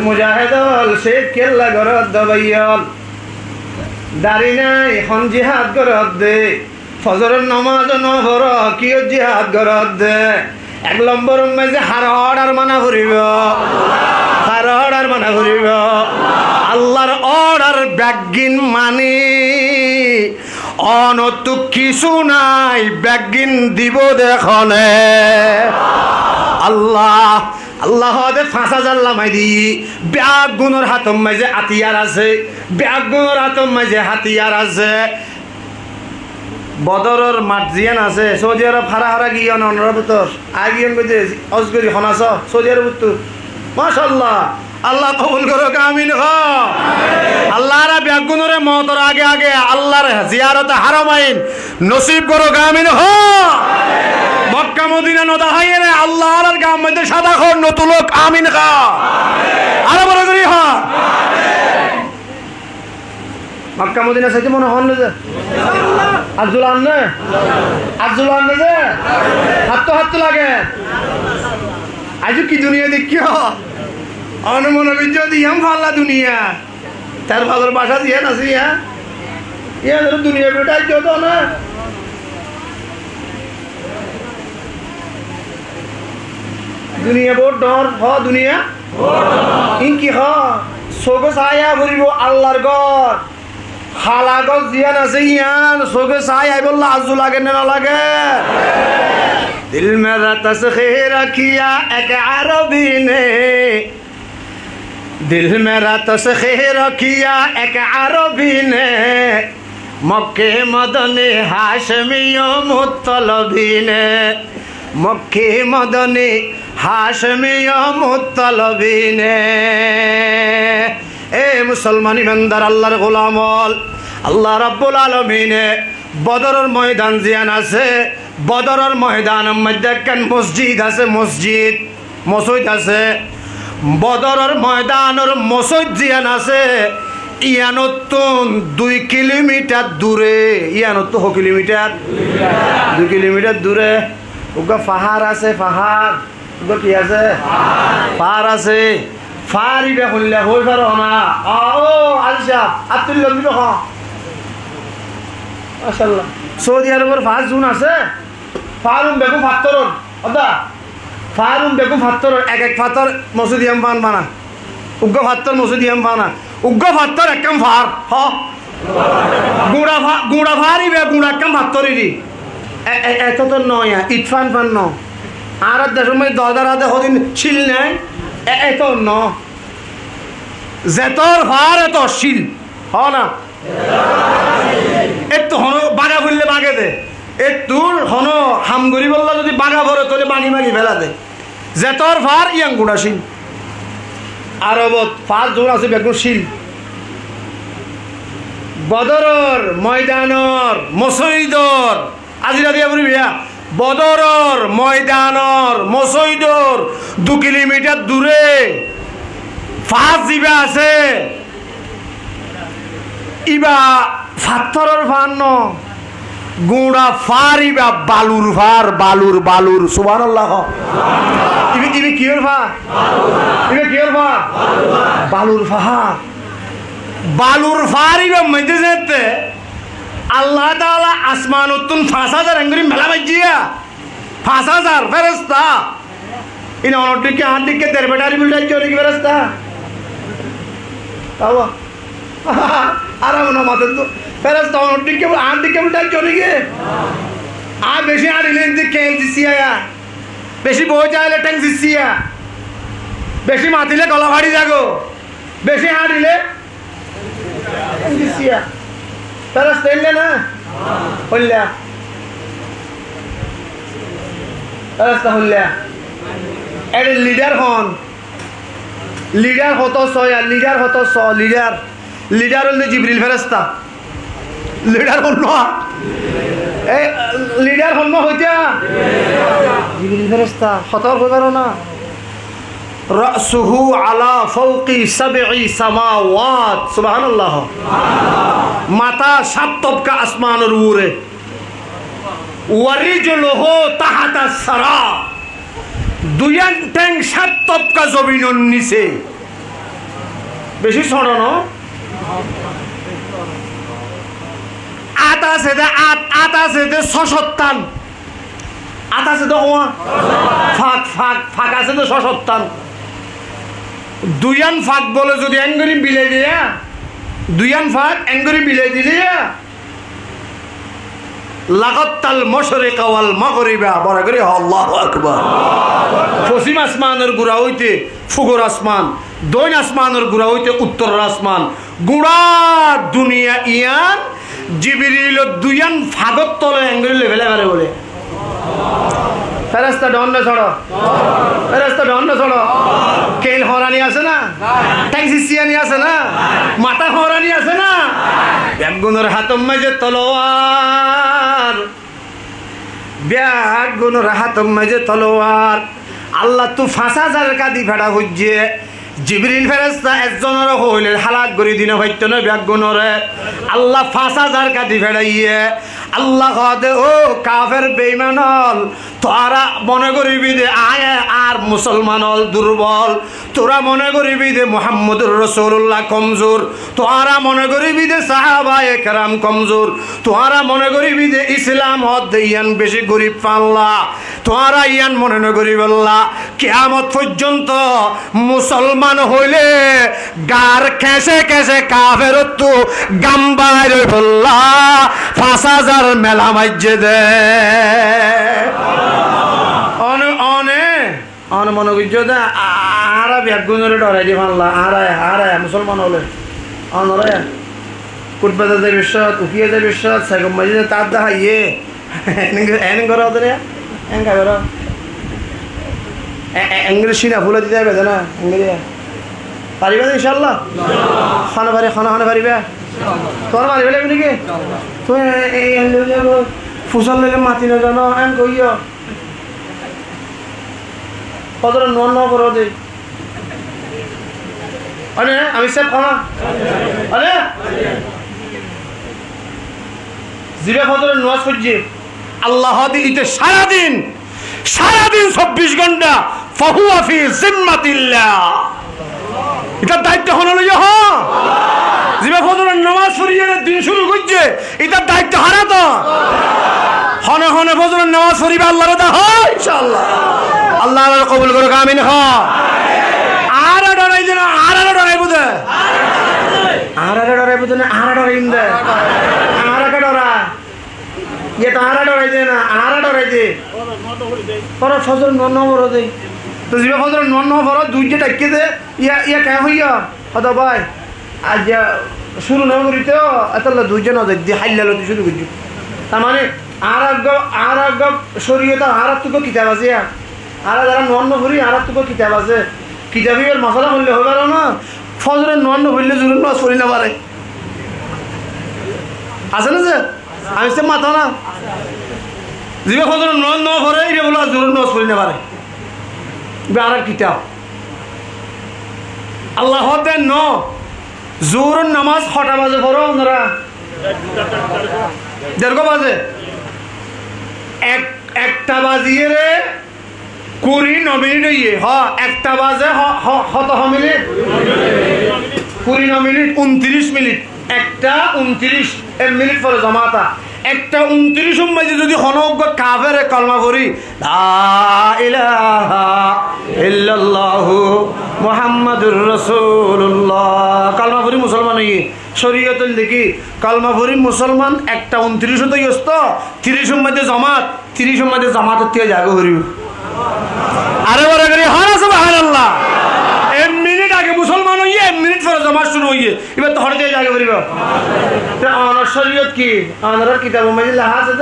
A: মুজাহিদল শেভ কেল্লা গরদ দবাইল দাড়ি নাই এখন জিহাদ গরদ দে ফজরের নামাজ নভর কি জিহাদ গরদ দে এক নম্বর মাঝে হারড় আর মানা করিব হারড় আর মানা করিব আল্লাহর অর্ডার ব্যাগিন মানি অনত কিছু নাই ব্যাগিন দিব দেখনে আল্লাহ আল্লাহ দে ৫,০০০ লামাই দি ব্যাগ গুণর হাতম মাঝে হাতিয়ার আছে ব্যাগ গুণর হাতম মাঝে হাতিয়ার আছে বদরের মাঠ জিয়ান আছে সৌদি আরব হারা হারা গিয়ে অনরাবতর আগিয়ন গজে অজগরি হনাস সৌদি আরব তো মাশাআল্লাহ আল্লাহ কবুল করো আমিন হ আল্লাহর ব্যাগুনরে মওতর আগে আগে আল্লাহর জিয়ারতে হারামাইন নসিব করো আমিন হ মক্কা মদিনা নদা হাইরে আল্লাহর গাম মধ্যে সাদা খন নতুলক আমিন হ আরে বড় করি হ মক্কা মদিনা সাইতে মনে হন না আব্দুল আন্নে যে হাত লাগে আজ কি দুনিয়া দেখিও অনুমনোবিজ্জ দিয়াম ফাল্লা দুনিয়া তার ভালোর বাসা দিয়ে নাসি হ্যাঁ ইয়া দুনিয়া বেটাই যত না দুনিয়া বহুত ডর হ দুনিয়া ইনকি হ সোগো ছায়া ভরিব আল্লাহর ঘর খালা গছ জিয়ান আছে ইয়ান সোগে ছাই আই বললা আজু লাগে না লাগে দিল মেরা তসখে রাখিয়া এক আরবি নে दिल मेरा तस्खे रखिया एक अरबी ने मक्के मदने हाशमियो मुत्तलबी ने मक्के मदने हाशमियो मुत्तलबी ने ए मुसलमान ईमानदार अल्लाहर गोलाम अल्लाह रब्बुल आलमीने बदरेर मयदान जियान आछे बदरेर मयदानेर मध्य एकखान मसजिद आछे मसजिद आछे बदरेर मयदानेर मसजिद जियान आछे ইয়ানতুন 2 কিলোমিটার দূরে ইয়ানত হ কিলোমিটার 2 কিলোমিটার দূরে ওগা পাহাড় আছে পাহাড় ওগা কি আছে পাহাড় আছে ফারিবে হইলা হই পারো না ও আলশা আতুল লম্বি হ মাশাআল্লাহ সৌদি আরবের 5 জুন আছে ফারুম বেগম ফাত্তরর আদা ফারুম বেগম ফাত্তরর এক ফাত্তর মসজিদিয়াম বানা উগ্র ফাত্তর মসজিদিয়াম বানা উগ্র ফাত্তর একম ফার হ গুড়া ফারিবে গুড়া একম ফাত্তরিরি এত তো নয় ইটফান ফান ন আর দেশের মধ্যে দরদারাদে হদিন ছিল নাই এত ন জেতর ফার এত শিল হ না একটু হন বাগা বললে বাগে দে একটু হন হামগরি বললা যদি বাগা ভরে তোলে বাঙি মাগি ফেলা দে জেতর ফার ইয়াং গুড়া শিল আরবত 5 জোর আছে বেগুন শিল বদরের ময়দানর মসজিদর আজিরা দিয়া বলি বিয়া বদরের ময়দানর মসজিদর 2 কিলোমিটার দূরে 5 জিবা আছে ইবা ফাত্তরের ফান ন গুড়া ফার ইবা বালুর ফার বালুর সুবহানাল্লাহ ইবে কিয়র ফার ইবে কিয়র ফার বালুর ফার বালুর ফার ইবা মধ্যে যেতে আল্লাহ তাআলা আসমানুতুন 5000 আঙ্গুরি মেলা বাজিয়া 5000 ফেরেশতা ইন অনটিকে হাদিকে দের বেটারি বিলডাই চোরি কি ফেরেশতা তাও আরাম না মাতে তো ফেরেশতা অনটিকে আন্টিকে বিলডাই চোরি গে আ বেশি আড়িলেন যে কেল দিছিয়া বেশি বই যাইলে ট্যাঙ্ক দিছিয়া বেশি মাতিলে গলা ভাড়ি যাগো বেশি হাড়িলে দিছিয়া ফেরেশতা এলে না হল্লা ফেরেশতা হইলা এর লিডার হন লিডার হতো সয়া লিডার হতো স লিডার লিডার হলে জিবরিল ফেরেশতা লিডার হন না এই লিডার হন না হইতা জিবরিল ফেরেশতা খতর হইবারো না রাসুহু আলা ফাওকি সাবঈ সামাওয়াত সুবহানাল্লাহ মাথা সাত তবকা আসমানের উপরে ওয়ারিজুলহু তাহাতা সারা দুয়ান ট্যাং সাত তবকা জমিনের নিচে বেশি ছড়ানো আতা সেদে সশত্তান আতা সেদে ওয়া ফাঁক ফাঁক ফাঁক আছে তো সশত্তান দুয়ান ফাঁক বলে যদি এঙ্গরি বিলে দিয়া দুয়ান ফাঁক এঙ্গরি বিলে দিলে লাগাতাল মশরিক ওয়াল মাগরিবা বড় করে আল্লাহু আকবার পশ্চিম আসমানের গুড়া হইতে ফুগর আসমান দৈন আসমানের গুড়া হইতে উত্তর আসমান গুড়া দুনিয়া ইয়ান জিবরিল দুয়ান ফাগত তলে এঙ্গরি লেভেলে বারে বলে ফেরেশতা ডন্ডে ছড়ো ফেরেশতা ডন্ডে ছড়ো কেল হরানি আছে না ট্যাক্সিসিয়ানি আছে না মাথা হরানি আছে না ব্যাগুনের হাতম মাঝে তলোয়ার ব্যাগুনের হাতম মাঝে তলোয়ার আল্লাহ তু 5000 কাদি ফেড়া হইছে জিবরিল ফেরেশতা একজনের হইলে হালাক করে দিনে হইতো না ব্যাগুনরে আল্লাহ 5000 কাদি ফেড়াইয়ে আল্লাহ কদে ও কাফের বেঈমানল তোরা মনে করিবি দে আয় আর মুসলমানল দুর্বল তোরা মনে করিবি দে মুহাম্মদুর রাসূলুল্লাহ কমজোর তোরা মনে করিবি দে সাহাবায়ে কেরাম কমজোর তোরা মনে করিবি দে ইসলাম হদ ইয়ান বেশি গরিব পাল্লা তোরা ইয়ান মনে ন করিব আল্লাহ কিয়ামত পর্যন্ত মুসলমান হইলে গার কেসে কেসে কাফের তো গাম্বাই রইবল্লা 5000 মেলা মাইজে দে অনে অনে অনে মনে করছো দে আরা ব্যাগুনের ডরাই দি মানলা আরায় মুসলমান হলে অনরে কুটবাদা যে বিশ্বাস উকিয়ে যে বিশ্বাস সাইকম মাইজে তার দেখা ইয়ে এন করো ওদের এন খাবার ইংলিশ না ভুলে দিতে হবে না ইংরেজি পারিবা ইনশাল্লাহ খানা পারিবা তোর মারিবে লাগবে নাকি তুই ফুসল লেগে মাতি না জানো এন কইও কত ন করো দে আরে আমি সব খানা আরে জিবে ফজর নামাজ পড়ছে আল্লাহ দিতে সারাদিন 24 ঘন্টা ফাহুয়া ফি জিম্মাতিল্লাহ এটা দায়িত্ব হলো লইয়া হ জিবে ফজর নামাজ পড়িয়ে দিন শুরু করছে এটা দায়িত্ব হারা তো হনে হনে ফজর নামাজ পড়িবে আল্লাহর দা হয় ইনশাআল্লাহ আল্লাহ আল্লাহ কবুল করুক আমিন হ আর ডরাই দেন আর ডরাই বুঝে আর ডরাই বুঝে না আর ডরাই দে আর কা ডরা ये तो आरा डराई दे ना आरा डराई दे पर फजर नन भरो दे तो जिबे फजर नन भरो दुइजे टाके दे या क्या होइया अदा भाई आज शुरू ना करी तो अतला दुइजे ना दे हाइलालो शुरू करजु तार माने आराग शरीयत आरा तो किताब আছে आरा যারা নন ভরি आरा তো কিতাব আছে কিতাবের মশলা বললে হবে না ফজরের নন বললে জুরুন নামাজ পড়ি না পারে আছে না যে আমি সে মাথা না জিবে ফজর ন ভরে এটা বলো জোর নামাজ পড়ি না পারে আর কিতাব আল্লাহ দেন ন জোর নামাজ 6টা বাজে পড়ো ওনারা 1:30 বাজে একটা বাজিয়ে রে 29 মিনিট হইয়ে একটা বাজে কত মিনিট 29 মিনিট 29 মিনিট একটা 29 মিনিট পরে জমাতা একটা 29 সময় যদি হনজ্ঞ কাফের কলমা পড়ি লা ইলাহা ইল্লাল্লাহু মুহাম্মাদুর রাসূলুল্লাহ কলমা পড়ি মুসলমান হই শরীয়তুল দেখি কলমা পড়ি মুসলমান একটা 29 তো ইস্ত 30 সময় জমাত 30 সময় জামাতের থেকে জাগো করিব আরে বড় করে হরা সুবহানাল্লাহ 1 মিনিট আগে মুসলমান হইয়ে 1 মিনিট পরে জমাত শুরু হইয়ে এবার তো হরে জায়গা করিব তো আমার শরীয়ত কি আমার কিতাব মধ্যে লেখা আছে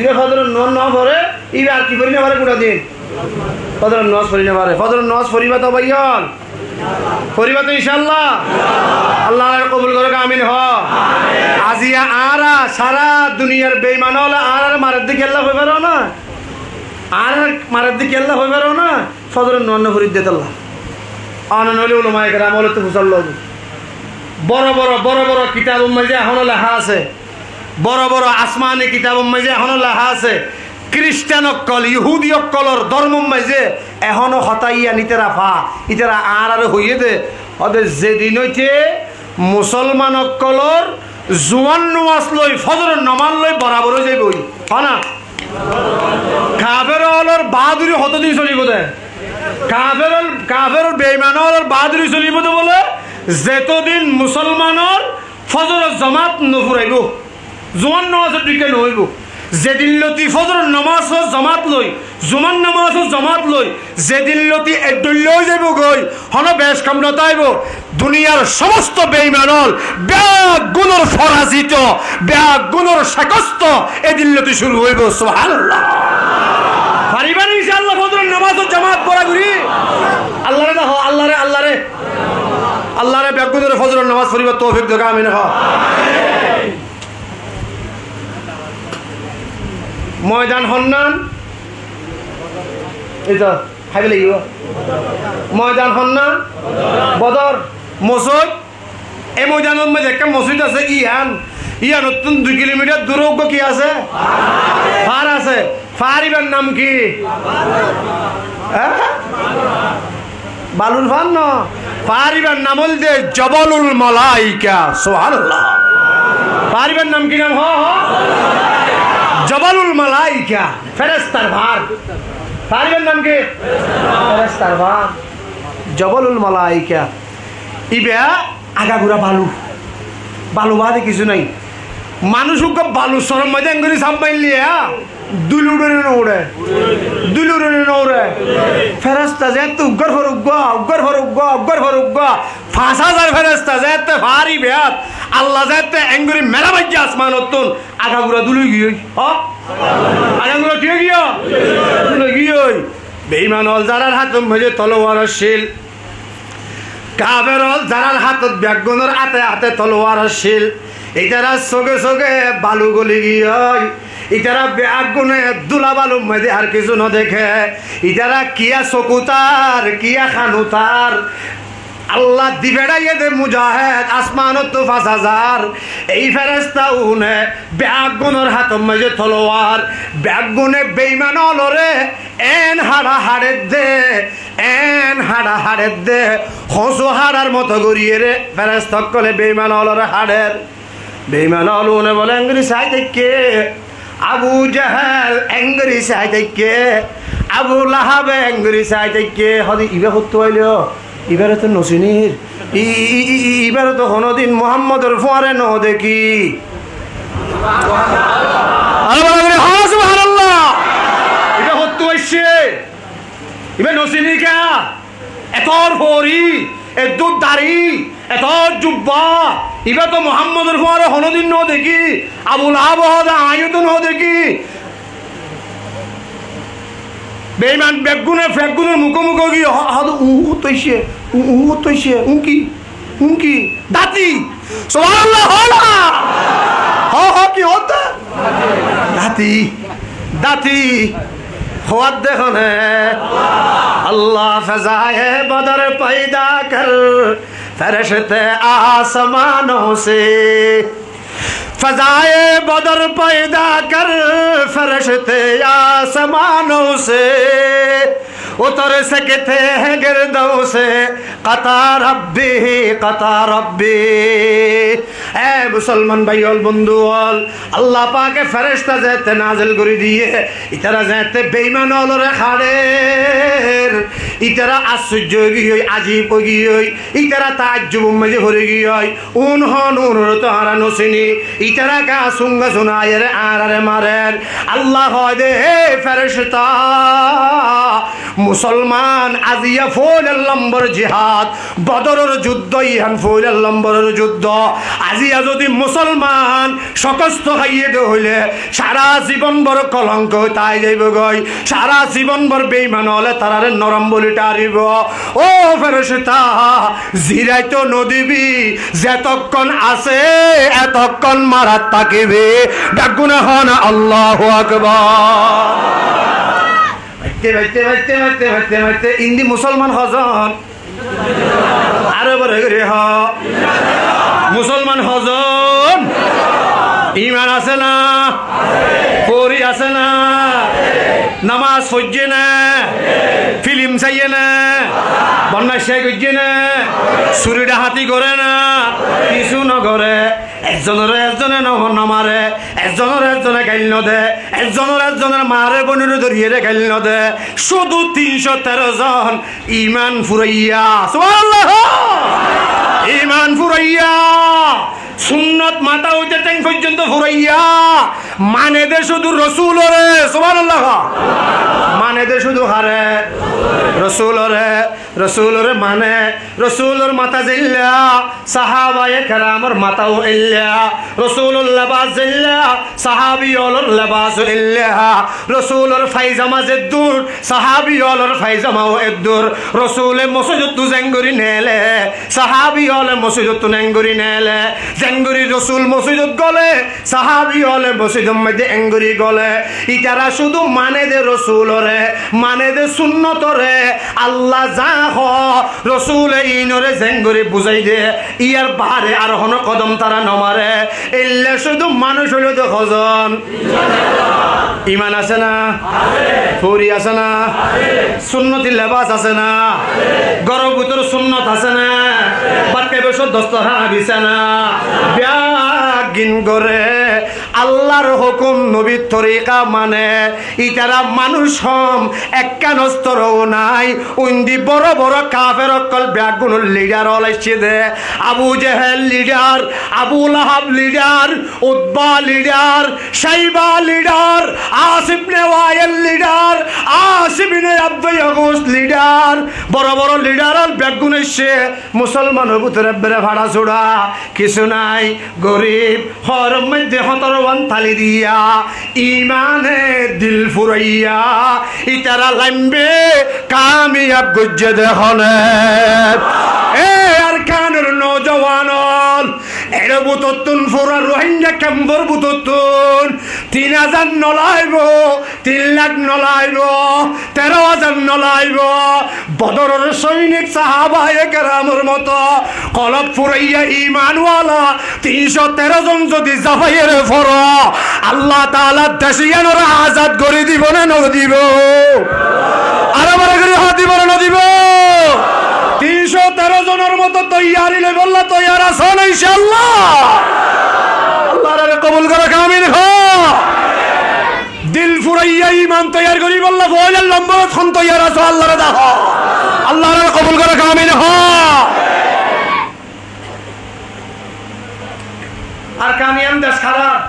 A: যে ফজর ন ভরে এবার কি করি না পারে গোটা দিন ফজরের নামাজ পড়ি না পারে ফজরের নামাজ পড়িবা তো ভাইয়ান পড়িবা তো ইনশাআল্লাহ আল্লাহ কবুল করে আমিন হ আজিয়া আরা সারা দুনিয়ার বেঈমান হলে আর মারার দিকে আল্লাহ হয়ে পারো না আর মারার দিকে আল্লাহ হয়ে পারো না ফজরের নামাজ ফরিদ দিতে আল্লাহ আনন হলে উলামায়ে কেরাম হলে তো মুসাল্লাহ বড় বড় বড় বড় কিতাব মাঝে এখনো লেখা আছে বড় বড় আসমানি কিতাব মাঝে এখনো লেখা আছে খ্রিস্টান অকল ইহুদি অকলর ধর্ম মাঝে এখনো হতাইয়া নিতেরা ফা ইতেরা আর হইয়ে দে ওদের যেদিন হইতে মুসলমান অকলর জোয়ান নামাজ লই ফজরের নামাজ লই বরাবর হয়ে যাইব না কাফের হলর বাহাদুরি হতদিন চলিব দে কাফের বেঈমান হলর বাহাদুরি চলিব দে বলে যেতদিন মুসলমানের ফজর জামাত নফুরাইব জোয়ান নামাজের দিকে নহইব যেদিন লতি ফজর নামাজ জামাত লই জুমান নামাজ জামাত লই যেদিন লতি একদল্য হয়ে যাব গই হন বেশ কামড়তা আইব দুনিয়ার সমস্ত বেঈমানল ব্যাগ গুণর ফরাজিত ব্যাগ গুণর শাকস্ত এদিন লতি শুরু হইব সুবহানাল্লাহ পারিবা না ইনশাআল্লাহ ফজর নামাজ জামাত পড়া করি আল্লাহরে দেখো আল্লাহরে ব্যাগ গুণর ফজর নামাজ পড়িবা তৌফিক দাও আমিন হ ময়দান হন্নান এই তো খাইবে লাগিব ময়দান হন্নান বদর মসজিদ এই ময়দানের মধ্যে একটা মসজিদ আছে ইয়ান 2 কিলোমিটার দূরত্ব কি আছে ফার আছে ফারিবার নাম কি বালুল ফান না ফারিবার নাম হল যে জবলুল মালাইকা সুবহানাল্লাহ ফারিবার নাম কি নাম জবালুল মালাইকা ফেরেশতার ভার ফারিবার নাম কি ফেরেশতার ভার জবালুল মালাইকা ইবা আগাগুড়া বালু বাদে কিছু নাই মানুষ বালু সরম মধ্যে এঙ্গুরি সাম্বাইলিয়া দুলুড়ে নৌড়ে ফেরেশতা যে তো উগ্র ফরুক 5000 ফেরেশতা যে তো ভারী বেয়াত আল্লাহ যাতে এঙ্গুরি মেলা বাজ্যা আসমান অতন আগাগুড়া দুলুই গিয়ে আগাগুড়া কি গিয়া দুলুই গিয়ে বেঈমান হল যারার হাত মধ্যে তলোয়ার শিল কাফের হল যারার হাতত ব্যাগগুণর হাতে তলোয়ার শিল ইতারা সগে বালু গলি গিয়ে ইতারা ব্যাগুনে দুলা বালু মধ্যে আর কিছু না দেখে ইতারা কিয়া চকুতার কিয়া খানুতার আল্লাহ দিবেড়াইয়ে দে মুজাহিদ আসমানত তো 5000 এই ফেরেশতা উনে ব্যাগুনের হাত মধ্যে তলোয়ার ব্যাগুনে বেঈমান হলরে এন হাড়া হাড়ে দে হসু হাড়ার মতো গড়িয়ে রে ফেরেশতা কলে বেঈমান হলরে হাড়ের বেঈমান হলুনে বলে এঙ্গরি সাই থেকে আবু জাহেল এঙ্গরি সাই থেকে আবু লাহাব এঙ্গরি সাই থেকে হদি ইবে হতো হইলো এবারে তো নসিনীর এবারে তো কোনদিন মোহাম্মদের ফোয়ারে ন দেখি এটা হতো হইছে এবার নসিনী কে এতর ফরি এত দাড়ি এত জুব্বা এবার তো মোহাম্মদের ফোয়ারে কোনদিন ন দেখি আবুল আবহাওয়া আয়ু তো ন দেখি বেঈমান ফেগুনের মুখোমুখি গিয়ে তৈছে উঙ্কি দাতি সুবহানাল্লাহ কি হতো দাতি হওয়ার দেখো না আল্লাহ ফজায়ে বদর पैदा कर फरिश्ते आसमानों से फजाए बदर पैदा कर फरिश्ते आसमानों से उतर सकते हैं गिरदों से कतार रब्बी ए मुसलमान भाई और बंधु और अल्लाह पाक फरिश्ता जाते नाजिल कर दिए इतरा जाते बेईमान और खाड़ेर इतरा आश्चर्य गई अजीब गई इतरा ताज्जुब में भरे गई उन्होंने तो हारा नसिनी इतरा का सुंगा सुनाए रे आरे मारेर अल्लाह दे फरिश्ता मुसलमान আজিয়া ফৌল নম্বর জিহাদ বদরের যুদ্ধ ইহান ফৌল নম্বরের যুদ্ধ আজি আজিয়া যদি মুসলমান সকস্ত খাইয়ে দে হইলে সারা জীবন বড় কলঙ্ক তাই যাইব গই, সারা জীবন বড় বেইমান হলে তারারে নরম বলি টারিব। ও ফেরেশতা জিরাইতো নদীবি, যেতক্ষণ আছে এতক্ষণ মারাত তাকিবে। ডাকুনা হন আল্লাহু আকবার। ভাইতে ইন্দি মুসলমান হজন আরো বড় করে হ মুসলমান হজন। ইমান আছে না? পরি আছে না? নামাজ পড়ছে না? ফিল্ম চাইয়ে না? বন্যা শেখ হচ্ছে না? চুরি ডাহাতি করে না? কিছু নকরে। একজনে নমারে, একজনে গাইল নদে, একজনের মারে বনুরে ধরিয়ে গাইল নদে। শুধু 313 জন ইমান ফুরাইয়া, সুবহানাল্লাহ, ইমান ফুরাইয়া সুন্নত মাথা হইতে ট্যাং পর্যন্ত ফুরাইয়া মানে দে শুধু রসুলরে, সুবহানাল্লাহ, মানে দে শুধু হারে রসুলরে মানে রসুলর মাথা জিল্লা সাহাবায়ে কেরামর মাথাও ইল্লা, রসুলুর লেবাস জিল্লা সাহাবিয়লর লেবাস ইল্লা, রসুলর ফাইজামা জেদ্দুর সাহাবিয়লর ফাইজামাও এদ্দুর। রসুলে মসজিদ জেঙ্গুরি নেলে সাহাবিয়লে মসজিদ নেঙ্গুরি নেলে, জেঙ্গুরি রসুল মসজিদ গলে সাহাবিয়লে মসজিদ মধ্যে এঙ্গুরি গলে। ইতারা শুধু মানে দে রসুলরে, মানে দে সুন্নতরে। আল্লাহ যা হ রসুলে ইনরে জেঙ্গুরি বুঝাই দে, ইয়ার বাহারে আর হন কদম তারা নমারে। এলে শুধু মানুষ হইল তো খজন। ইমান আছে না? ফুরি আছে না? সুন্নতি লেবাস আছে না? গরব ভিতর সুন্নত আছে না? বাক্যে বসে দস্তরা দিছে না? ব্যাগিন করে আল্লাহর হুকুম নবীর তরিকা মানে ইতারা মানুষ হম একখানস্তরও নাই। উন্দি বড় বড় কাফের অকল ব্যাগুনুর লিডার হলাইছে দে। Abu Jahl leader, Abu Lahab leader, Utbah leader, Shaybah leader, আসিফ নে ওয়াইল লিডার, আসিফ নে আব্দুল ইয়াগুস লিডার। বড় বড় লিডার আর ব্যাগুন এসে মুসলমানের ভিতরে বেড়ে ভাড়া ছোড়া কিছু নাই। গরিব হর মধ্যে হতরওয়ান থালি দিয়া ইমানে দিল ফুরাইয়া ইতারা লাইমবে কামিয়াব গুজ্জে দেখনে। এ আর কানের নজওয়ানল এর বুততুন ফুরা রোহিঙ্গা ক্যাম্পর বুততুন 3000 নলাইব, 3 লাখ নলাইব, 13,000 নলাইব। বদরের সৈনিক সাহাবায়ে কেরামের মতো কলব ফুরাইয়া ইমানওয়ালা 313 জন যদি জাফাইয়ের ফর আল্লাহ তাআলা দেশিয়ানরা আজাদ করে দিব না নদিব? আরো বড় করে হাত দিব না নদিব? 313 জনের মতো তৈয়ারি লে বললা তৈয়ার আছো না ইনশাআল্লাহ? আল্লাহর কবুল করে কামিল হ। দিল ফুরাইয়া ইমান তৈয়ার করি বললা ফয়লাল নম্বর খন তৈয়ার আছো আল্লাহর দাহ। আল্লাহর কবুল করে কামিল হ। আর কামিয়াম দেশ খারাপ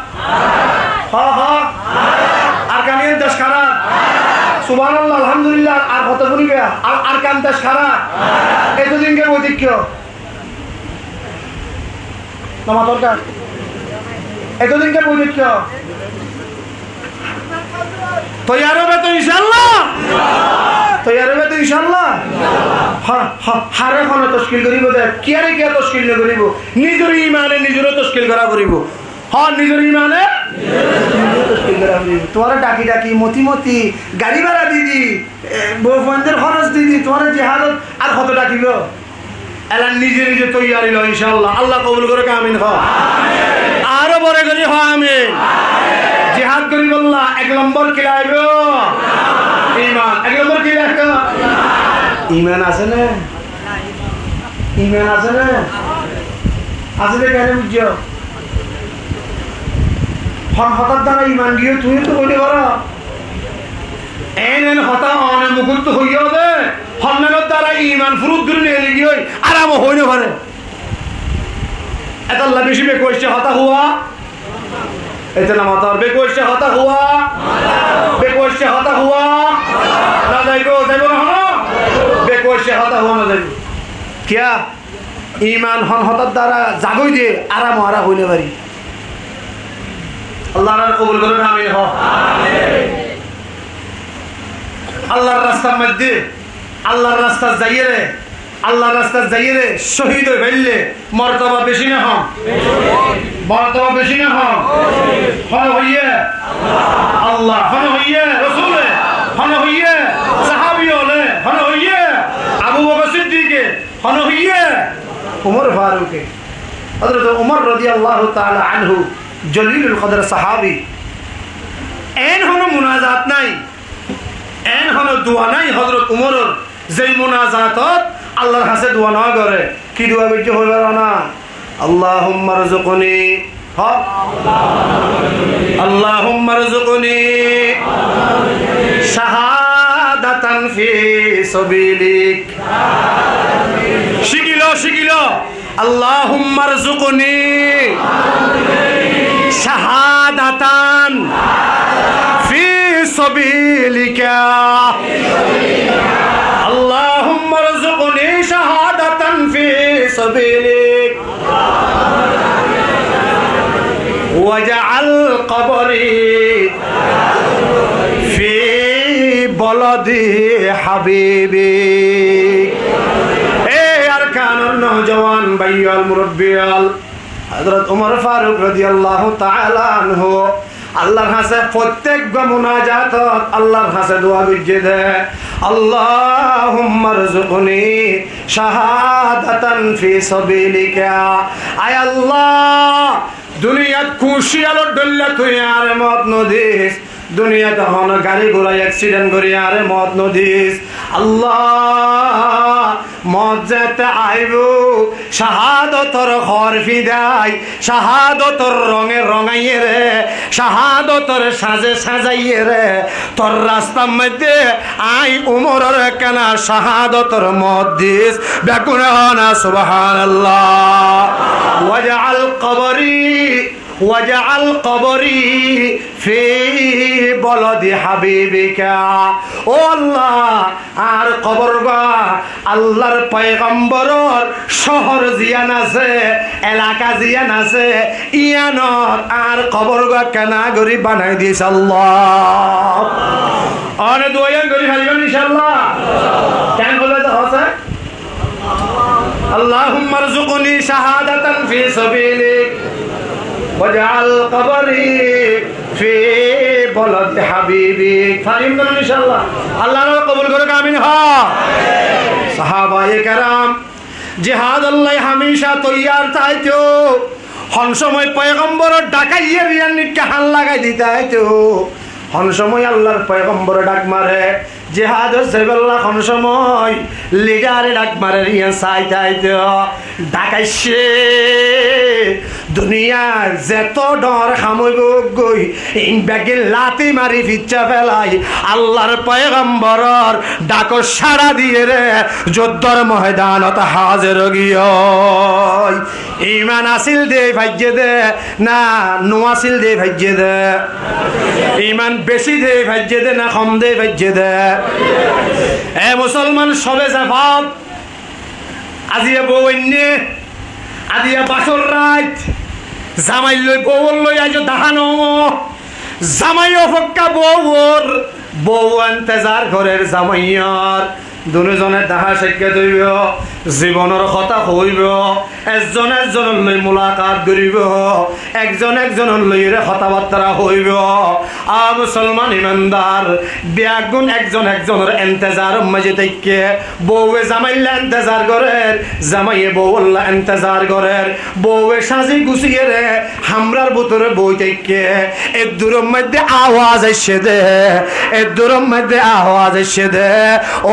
A: আর কামিয়াম দেশ খারাপ সুবহানাল্লাহ আলহামদুলিল্লাহ। আর কত বলিবে আর কাম দেশ খারাপ এতদিনকে বৈদিক্য তোমার দরকার এতদিনকে বৈদিক্য তৈয়ার হবে তো ইনশাআল্লাহ, তৈয়ার হবে তো ইনশাআল্লাহ। হারে খনে তশকিল করিব দে কিয়ারে কিয়া তশকিল করিব নিজের ইমানে নিজের তশকিল করা করিব। হ্যাঁ নিজের ইমানে তশকিল করা করিব। তোমার ডাকি ডাকি মতি মতি গাড়ি ভাড়া দিদি বউ ফন্দের খরচ দিদি তোমার জিহাদত আর কত ডাকিব এলা নিজে নিজে তৈয়ারি ল ইনশাআল্লাহ। আল্লাহ কবুল করে আমিন হ। আরো বড় করি হ আমিন। জিহাদ করি বললা 1 নম্বর কি লাইব ইমান। 1 নম্বর কি লাইব ইমান আছে না? ইমান আছে না? আছে যে কেন বুঝছো হঠাৎ দ্বারা ইমান গিয়ে তুমি তো বলি করো এন হঠাৎ অনে মুকুত হইয়া দে হন্নানোর দ্বারা ইমান ফুরুত দূরে নিয়ে গিয়ে আরাম হই না পারে। এত আল্লাহ বেশি বে কইছে হতা হুয়া এতে না মাতার বে কইছে হতা হুয়া বে কইছে হতা হুয়া না যাইবো যাইবো না বে কইছে হতা হুয়া না যাইবো কিয়া ইমান হনহতার দ্বারা জাগই দিয়ে আরাম আরা হইলে পারি। আল্লাহ কবুল করুন, আমিন। আল্লাহর রাস্তার মধ্যে আল্লাহর রাস্তা যাইয়ে আল্লাহর রাস্তা যাইয়ে শহীদ হয়ে ফেললে মর্তবা বেশি না হন, মর্তবা বেশি না হন। হন হইয়ে আল্লাহ, হন হইয়ে রসুল, হন হইয়ে সাহাবী হলে, হন হইয়ে আবু বকর সিদ্দিকে, হন হইয়ে উমর ফারুকে। হযরত উমর রাদিয়াল্লাহু তাআলা আনহু জলিলুল কদর সাহাবী। এন হনো মুনাজাত নাই, এন হনো দোয়া নাই হযরত উমরের, যে মুনাজাতত আল্লাহর কাছে দোয়া না করে। কি দোয়া করতে হইবে না? আল্লাহুম্মা রযুকনি, হ্যাঁ আল্লাহুম্মা রযুকনি শাহাদাতান ফি সাবিলিক। শিখিল আল্লাহুম্মা রযুকনি শাহাদাতান ফি সাবিলিকা। আল্লাহুম্মা রযুকনি শাহাদাতান ফি সাবিলিক ওয়াজআল কবরি ফি বলদি হাবিবিক। এ আরকানুন নওজওয়ান ভাইয়াল মুরব্বিয়াল, হযরত ওমর ফারুক রাদিয়াল্লাহু তাআলা আনহু আল্লাহর কাছে প্রত্যেক মুনাজাত আল্লাহর কাছে দোয়া করতে দেয়, আল্লাহুম্মা রযুকনি শাহাদাতান ফি সাবিলিকা। আয় আল্লাহ, দুনিয়াত খুশি আলো ডল্লা তুই আর মত নদিস, দুনিয়াতে হন গাড়ি ঘোড়া অ্যাক্সিডেন্ট করি আরে মত নদিস। আল্লাহ মত যেতে আইব শাহাদতর ঘর ফিদাই, শাহাদতর রঙে রঙাইয়ে রে, শাহাদতর সাজে সাজাইয়ে রে, তোর রাস্তার মধ্যে আই উমরের কেনা শাহাদতর মত দিস। বেকুনে না সুবহানাল্লাহ। ওয়াজআল কবরি ওয়াজআল কবরি ফি বলদি হাবিবিকা। ও আল্লাহ, আর কবরগা আল্লাহর পয়গম্বরর শহর জিয়ান আছে, এলাকা জিয়ান আছে, ইয়ানত আর কবরগা কেনা গরি বানাই দিস আল্লাহ। অনে দোয়ান গরি হারিবেন ইনশাআল্লাহ। কেন বলে তো আছে আল্লাহুম্মা রযুকনি শাহাদাতান ফি সাবিলিক ওয়াজআল কবরি ফি বলদ হাবিবিক। ফাহিম না ইনশাআল্লাহ? আল্লাহ কবুল করুক, আমিন। হ্যাঁ, সাহাবায়ে কেরাম জিহাদ আল্লাহ হামেশা তৈয়ার চাইতো। হন সময় পয়গম্বর ডাকাইয়ে রিয়ানিকে হান লাগাই দিতে আইতো, হন সময় আল্লাহর পয়গম্বর ডাক মারে জিহাদ সাইবাল্লাহ, হন সময় লিডারে ডাক মারে রিয়া চাইতে আইতো। ডাকাইছে দুনিয়ার যেত ডর খামইব গই ইন ব্যাগে লাতি মারি ফিচ্চা ফেলাই আল্লাহর পয়গম্বরর ডাক সাড়া দিয়ে রে যুদ্ধর ময়দানত হাজির গিয়। ইমান আসিল দে ভাজ্যে দে না নো আসিল দে ভাজ্যে দে, ইমান বেশি দে ভাজ্যে দে না কম দে ভাজ্যে দে। এ মুসলমান সবে জাফাত আজিয়া বউ এনে আজিয়া বাসর রাত জামাই লই বউর লই আইজ দাহানো, জামাই অপেক্ষা বউর, বউ ইন্তজার ঘরের জামাইয়ার। দুজনে দাহা শিক্ষা দিব, জীবনের কথা হইব, একজন একজনের লই মুলাকাত করিব, একজন একজনের লই কথাবার্তা হইব। আ মুসলমান ইমানদার, ব্যাগুন একজন একজনের ইন্তজার মাঝে থেকে বউয়ে জামাইলা ইন্তজার করের, জামাইয়ে বউল্লা ইন্তজার করের, বউয়ে সাজি গুছিয়ে রে হামরার ভিতরে বই থেকে এর দূরের মধ্যে আওয়াজ এসে দে, এর দূরের মধ্যে আওয়াজ এসে দে।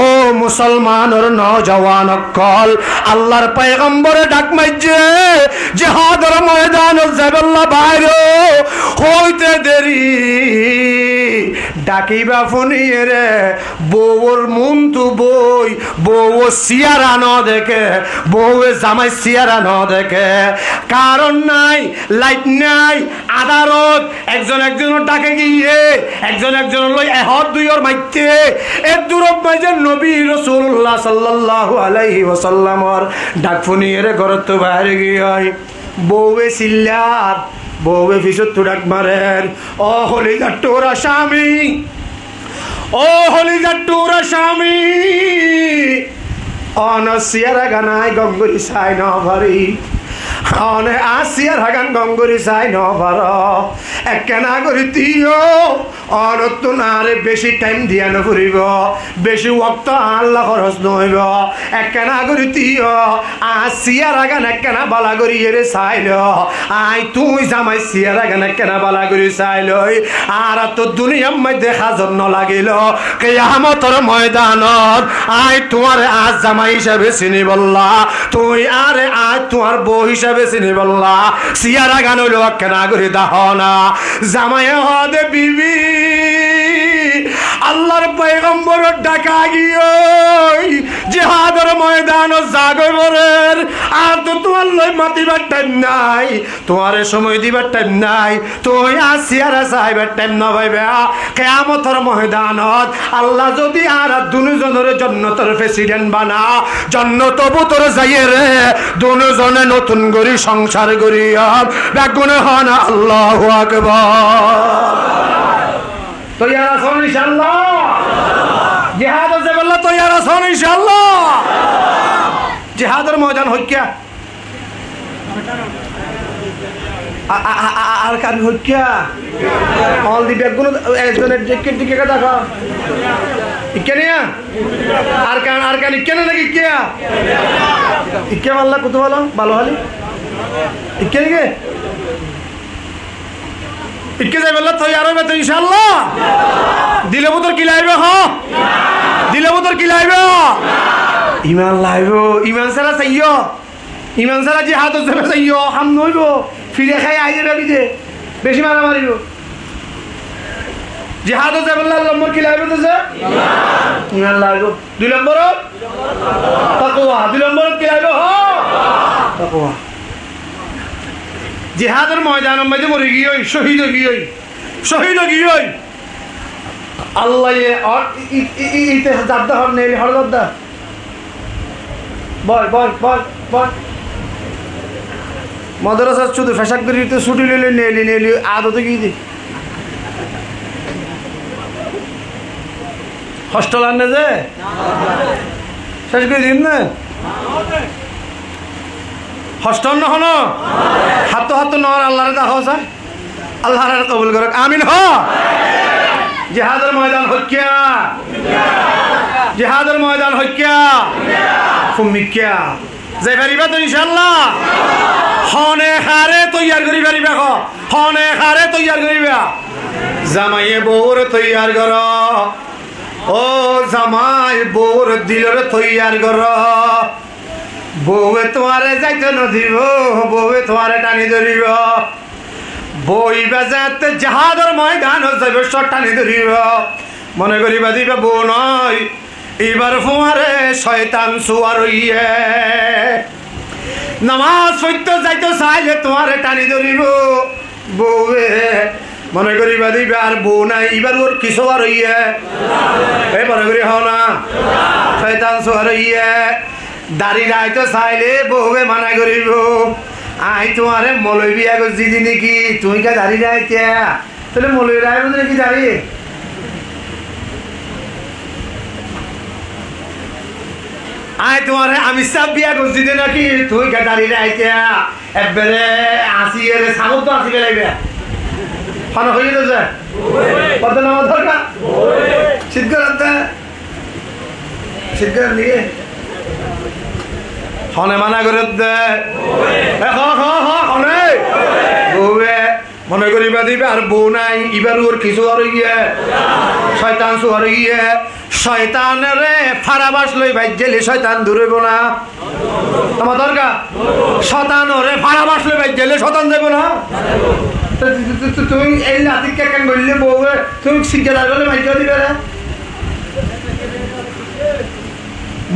A: ও মুসলমানের নওজওয়ান কল আল্লাহর পয়গম্বরে ডাক মাইজে জিহাদের ময়দানে যাবেল্লা বাইরে হইতে দেরি ডাকিবা ফোনিয়ে রে বউর মন তু বউ সিয়ারা ন দেখে বউ জামাই সিয়ারা ন দেখে কারণ নাই লাইট নাই আদারত একজন ডাকে গিয়ে একজন লই এহত দুইর মাইতে এর দূরব মাইজে নবী রাসূলুল্লাহ সাল্লাল্লাহু আলাইহি ওয়াসাল্লামর ডাক ফোনিয়ে রে ঘর তো বাইরে গিয়ে বউয়ে সিল্লার বউয়ে ফিসত ডাক মারের ও হলিদা টোরা স্বামী ও হলিদা টোরা স্বামী অনসিয়ারা গানায় গঙ্গুরি সাই ন ভারি অনে আসিয়ার হাগান গঙ্গুরি সাই ন ভার একখানা করি দিও অনত নারে বেশি টাইম দিয়া নফুরিব বেশি ওয়াক্ত আল্লাহ খরচ নইব একখানা করি দিও আসিয়ার হাগান একখানা বালা করি এরে চাইল আই তুই জামাই সিয়ার হাগান একখানা বালা করি চাইল আর তো দুনিয়ার মধ্যে দেখা জন্য লাগিল কিয়ামতের ময়দানত আই তোমার আজ জামাই হিসাবে চিনি বললা তুই আরে আজ তোমার বউ হিসাবে চিনি বললা সিয়ারা গান হইল একখানা করে দাহনা জামাই হদে বিবি আল্লাহর পয়গম্বর ডাকা গিয়ে জিহাদের ময়দান জাগই বরের আর তো তোমার লই মাতিবার টাইম নাই তোমার সময় দিবার টাইম নাই তুই আসিয়ারা সাহেবের টাইম না ভাইবে কিয়ামতের ময়দানত আল্লাহ যদি আর দুজনের জান্নাতের প্রেসিডেন্ট বানা জান্নাত বুতর যাইয়ে রে দুজনে নতুন করে সংসার করিয়া বেগুন হন আল্লাহু আকবার তৈয়ার আছেন ইনশাআল্লাহ জিহাদ আছে বললা তৈয়ার আছেন ইনশাআল্লাহ জিহাদের ময়দান হইক্যা আর কান হইক্যা অল দি বেগুন একজনের জ্যাকেট দিকে দেখা ইকেনিয়া আর কান ইকেনে নাকি কিয়া ইকে মাল্লা কত ভালো হলি ইকে গে ইকে যাই বললা তো আরো বেত ইনশাআল্লাহ দিলে বুতর কি লাইবে দিলে বুতর কি লাইবে ইমান লাইব ইমান সারা চাইও ইমান সারা জিহাদ যাবে চাইও হাম নইব ফিরে খাই আইজে যাবি যে বেশি মারা মারিব জিহাদ যাবে নম্বর কি লাইবে তো ইমান লাইব 2 নম্বর তাকওয়া 2 নম্বর কি লাইব তাকওয়া জিহাদের ময়দানের মধ্যে মরে গিয়ে শহীদ গিয়ে আল্লাহ ইতে জাদ্দা হর নেই হর জাদ্দা বল মাদ্রাসা শুধু ফেসাক করি তো ছুটি নিলে নেলি আদতে গিয়ে দি হস্টেল আনে যে শেষ করে দিন না হস্টেল নহন হাত নর আল্লাহরে দেখা যায় আল্লাহরে কবুল করক আমিন হ জিহাদের ময়দান হইক্যা ফুমিক্যা যাই পারিবা তো ইনশাআল্লাহ হনে হারে তৈয়ার করি পারিবা হনে হারে তৈয়ার করিবা জামাইয়ে বউর তৈয়ার কর ও জামাই বউর দিলর তৈয়ার কর বউয়ে তোমারে যাইতে নদিব বউয়ে তোমারে টানি ধরিব বই বাজাতে জাহাদের ময়দান যাইব সব টানি ধরিব মনে করিবা দিবা বউ নয় এবার ফুয়ারে শয়তান সুয়ার ইয়ে নামাজ পড়তে যাইতে চাইলে তোমারে টানি ধরিব বউয়ে মনে করিবা দিবা আর বউ নাই এবার ওর কিছু আর ইয়ে এই মনে করি হও না শয়তান সুয়ার ইয়ে দাড়ি রাইতে চাইলে বহুবে মানা করিব আই তোমারে মৌলবী আগে দিদি নাকি তুমি কে দাড়ি রাইতে তাহলে মৌলবী রায় বলতে নাকি দাড়ি আই তোমারে আমি সব বিয়া করছি নাকি তুই কে দাড়ি রাইতে একবারে আসি এর সামত তো আসি বেলাইবে ফানা হয়ে গেছে কত নাম দরকার শীতকাল নিয়ে হনে মানা করে দে মনে করিবা দিবে আর বউ নাই এবার ওর কিছু আর গিয়ে শয়তান সুয়ার গিয়ে শয়তানরে ফারাবাস লই ভাই গেলে শয়তান দূরইব না তোমার দরকার শতানরে ফারাবাস লই ভাই গেলে শতান যাইব না তুমি এই লাতি কেন বললে বউ তুমি সিজ্ঞাদার বলে মাইকেও দিবে না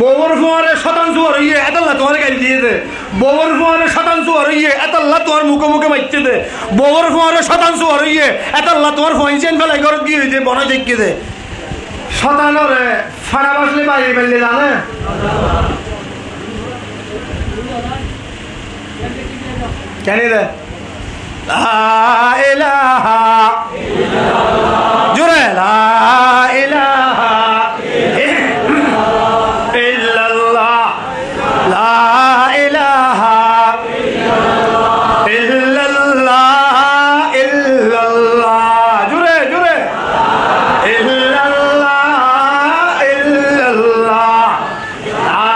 A: বউর ফোয়ারে শতাংশ আর ইয়ে এতাল্লা তোমার গাড়ি দিয়ে দে বউর ফোয়ারে শতাংশ আর ইয়ে এতাল্লা তোমার মুখে মুখে মাইতে দে বউর ফোয়ারে শতাংশ আর ইয়ে এতাল্লা তোমার ফয়েন্সেন ফেলে ঘর গিয়ে দে বনা দেখে দে শতানরে ফাড়া বাসলে বাইরে ফেললে জানে কেন দে লা ইলাহা ইল্লাল্লাহ জোরে লা ইলাহা ইল্লাল্লাহ লা ইলাহা ইল্লাল্লাহ ইল্লাল্লাহ জোরে জোরে ইল্লাল্লাহ ইল্লাল্লাহ লা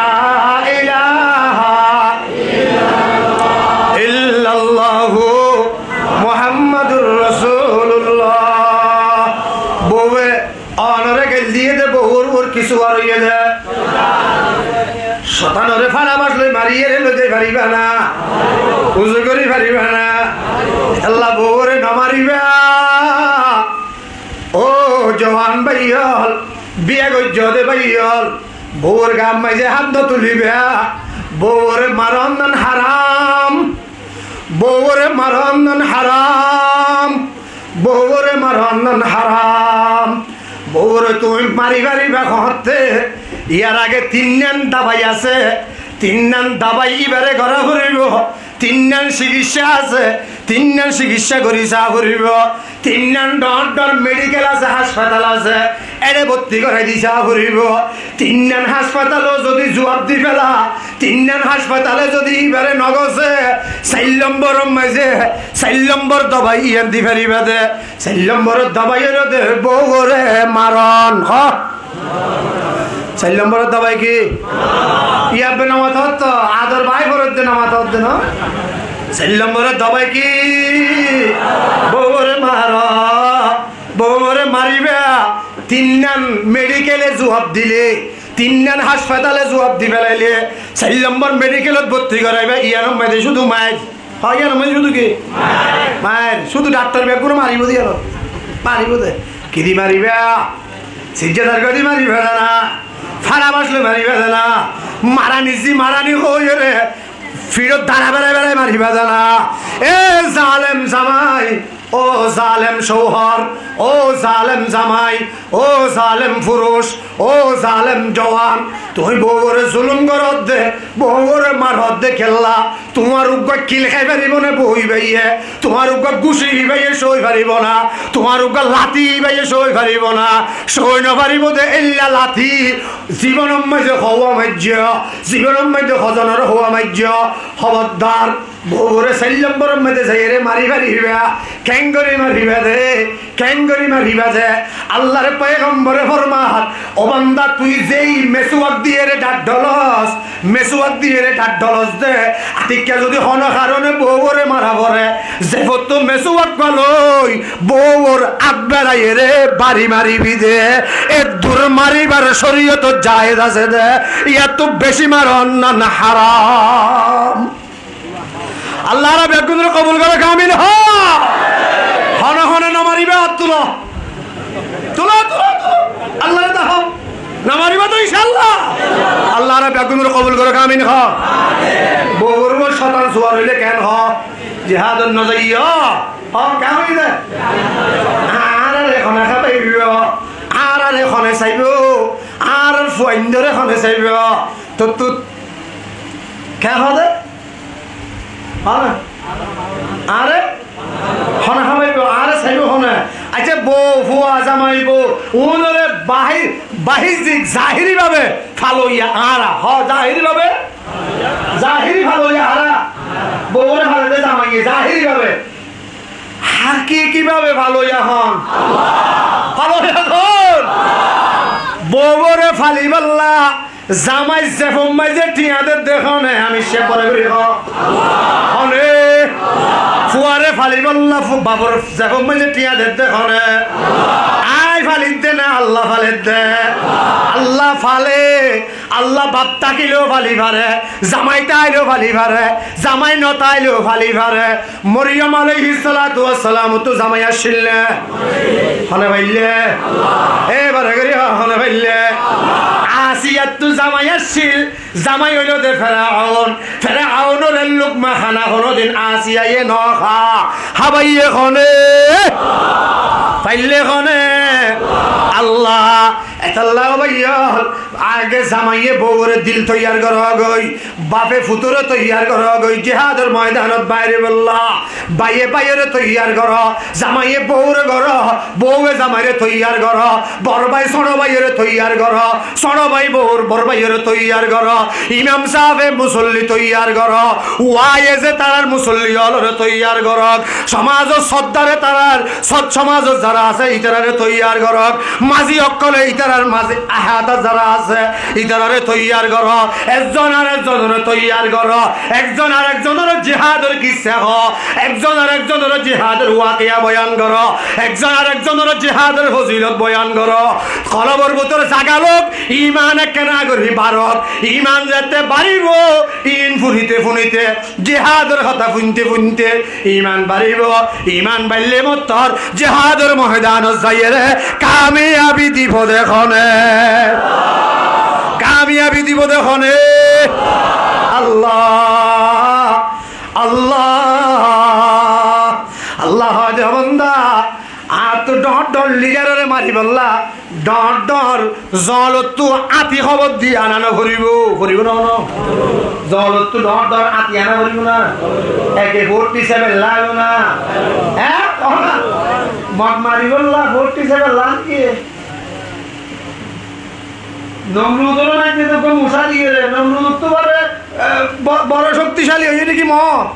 A: ইলাহা ইল্লাল্লাহ মুহাম্মাদুর রাসূলুল্লাহ বউয়ে অনরে গেল দিয়ে দে বউর ওর কিছু আর ইয়ে দে শতানরে ফাড়া বাসলে মারিয়ে লইতে পারিবা না উজু করি পারিবা না আল্লাহ বউরে না মারিবা ও জওয়ান ভাইয়ল বিয়া গজ্জ দে ভাইয়ল বউর গাম মাইজে হাত তুলিবা বউরে মারন হারাম বউরে মারন হারাম বউরে মারন হারাম বউরে তুমি মারি পারিবা হতে ইয়ার আগে 3 নান দাবাই আছে 3 নান দাবাই এবারে ঘরা ফুরিব 3 নান চিকিৎসা আছে 3 নান চিকিৎসা করি চা ফুরিব 3 নান ডর মেডিকেল আছে হাসপাতাল আছে এড়ে ভর্তি করাই দি চা ফুরিব 3 নান হাসপাতালও যদি জবাব দি ফেলা 3 নান হাসপাতালে যদি এবারে নগছে 4 নম্বর মাঝে 4 নম্বর দবাই ইয়ান দি ফেরিবা দে 4 নম্বর দবাইয়ের দে বউরে মারণ হ 4 নম্বর দবাই কি ইয়াবে নামাত হতো আদর ভাই ফরত নামাত হতো না 4 নম্বর দবাই কি বউরে মার বউরে মারিবা 3 নান মেডিকেলে জবাব দিলে 3 নান হাসপাতালে জবাব দি ফেলাইলে 4 নম্বর মেডিকেলত ভর্তি করাইবা ইয়ার মধ্যে শুধু মায়ের হয় ইয়ার মধ্যে শুধু কি মায়ের শুধু ডাক্তার বেগুলো মারিব দিয়ে মারিব দে কি দি মারিবা সিজ্জাদার গদি মারিবা না ফাড়া বাসলে মারিবা না মারানি মারানি হয়ে রে ফিরত দাঁড়া বেড়ায় বেড়ায় মারিবা জানা এ জালেম জামাই ও জালেম শৌহর ও জালেম জামাই ও জালেম পুরুষ ও জালেম জওয়ান তুই বউরে জুলুম করত দে বউরে মারত দে খেললা তোমার উগ্র কিল খাই পারিব না বই বাইয়ে তোমার উগ্র গুছি বাইয়ে সই পারিব না তোমার উগ্র লাঠি বাইয়ে সই পারিব না সই নপারিব দে এল্লা লাঠি জীবনের মাঝে হওয়া মাজ্য জীবনের মধ্যে হজনের হওয়া মাজ্য খবরদার বউরে 4 নম্বরের মধ্যে যাই রে মারি পারিবা ক্যাঙ্গরি মারিবা দে ক্যাঙ্গরি মারিবা দে আল্লাহর পয়গম্বরে ফরমান ও বান্দা তুই যেই মেসুয়াক দিয়ে রে ডাক ঢলস মেসুয়াক দিয়ে রে ডাক ঢলস দে আতিকা যদি হন কারণে বউরে মারা পড়ে যে তো মেসুয়াক ভালোই বউর আব্বারাই রে বাড়ি মারিবি দে এ দূর মারিবার শরীয়ত জায়েজ আছে দে ইয়া তো বেশি মারন না হারাম আল্লাহ রাব একগুণ কবুল করে কামিল হ হন হন না মারিবা তুলো তুলো তুলো আল্লাহ দাও না মারিবা তো ইনশাআল্লাহ আল্লাহ রাব একগুণ কবুল করে কামিল হ বউর শতান সুয়ার হইলে কেন হ জিহাদ নজাইয়া হ কামিল দে আর এখানে খাইব আর এখানে চাইব আর ফুয়াইন্দরে এখানে চাইব তো তো কে হবে আরে হনে খাইব আরে চাইব হনে আচ্ছা বউ ফুয়া জামাইব উনরে বাহির বাহির জাহিরি ভাবে ফালইয়া আরা হ জাহিরি ভাবে জাহিরি ফালইয়া আরা বউরে ফালতে জামাইয়ে জাহিরি ভাবে আর কি কিভাবে ফালইয়া হন ফালইয়া হন বউরে ফালিবাল্লা জামাই জেফমাই যে টিয়াদের দেখনে আমি সে পরে করি হনে ফুয়ারে ফালিবাল্লা বাবর জেফমাই যে টিয়াদের দেখনে আই জামাই ফালিত দে না আল্লাহ ফালিত দে? আল্লাহ ফালে। আল্লাহ বাপ তাকিলেও ফালি পারে, জামাই তাইলেও ফালি পারে, জামাই নতাইলেও ফালি পারে। মরিয়ম আলাইহিস সালাতু ওয়াস সালাম তো জামাই আসছিল না, হনে ভাইলে এবারে করি হনে ভাইলে। আসিয়াত তো জামাই আসছিল, জামাই হইল দে ফেরাউন। ফেরাউনের লুকমা খানা কোনদিন আসিয়ায়ে ন খা হাবাইয়ে খনে পাইলে খনে আল্লাহ এতাল্লাহ ভাইয়া আগে জামাইয়ে বউরে দিল তৈয়ার করা গই, বাপে ফুতুরে তৈয়ার করা গই, জিহাদের ময়দানত বাইরে বললা বাইয়ে বাইরে তৈয়ার কর, জামাইয়ে বউরে কর, বউয়ে জামাইরে তৈয়ার কর, বড় ভাই ছোট ভাইয়েরে তৈয়ার কর, ছোট ভাই বউর বড় ভাইয়েরে তৈয়ার কর, ইমাম সাহেবে মুসল্লি তৈয়ার কর, ওয়ায়ে যে তারার মুসল্লি হলরে তৈয়ার কর, সমাজ সদ্দারে তারার সৎ সমাজ যারা আছে ইতারে তৈয়ার কর, মাঝি অকলে ইতারার মাঝে আহাতা যারা আছে ইতারে তৈয়ার কর, একজন আর একজনের তৈয়ার কর, একজন আর একজনের জিহাদের কিসসা হ, একজন আর একজনের জিহাদের ওয়াকিয়া বয়ান কর, একজন আর একজনের জিহাদের ফজিলত বয়ান কর। কলবর ভিতরে জাগালোক ইমান কেনা করি বারক, ইমান যাতে বাড়িব ইন ফুনিতে ফুনিতে জিহাদের কথা ফুনতে ফুনতে ইমান বাড়িব, ইমান বাড়লে মতর জিহাদের ময়দান যাইরে কামিয়াবি দিব দেখনে, কামিয়াবি দিব দেখনে। আল্লাহ আল্লাহ আল্লাহ বন্দা আর তো ডর ডর লিগারে মারি বললা ডর ডর জল তো আতি খবর দিয়ে আনানো ভরিব ভরিব না জল তো ডর ডর আতি আনা ভরিব না একে 47 লাগো না হ্যাঁ মত মারি বললা 47 লাগে নমরুদর নাইতে তো মুসা দিয়ে রে নমরুদ তো বড় শক্তিশালী হয়ে নাকি মত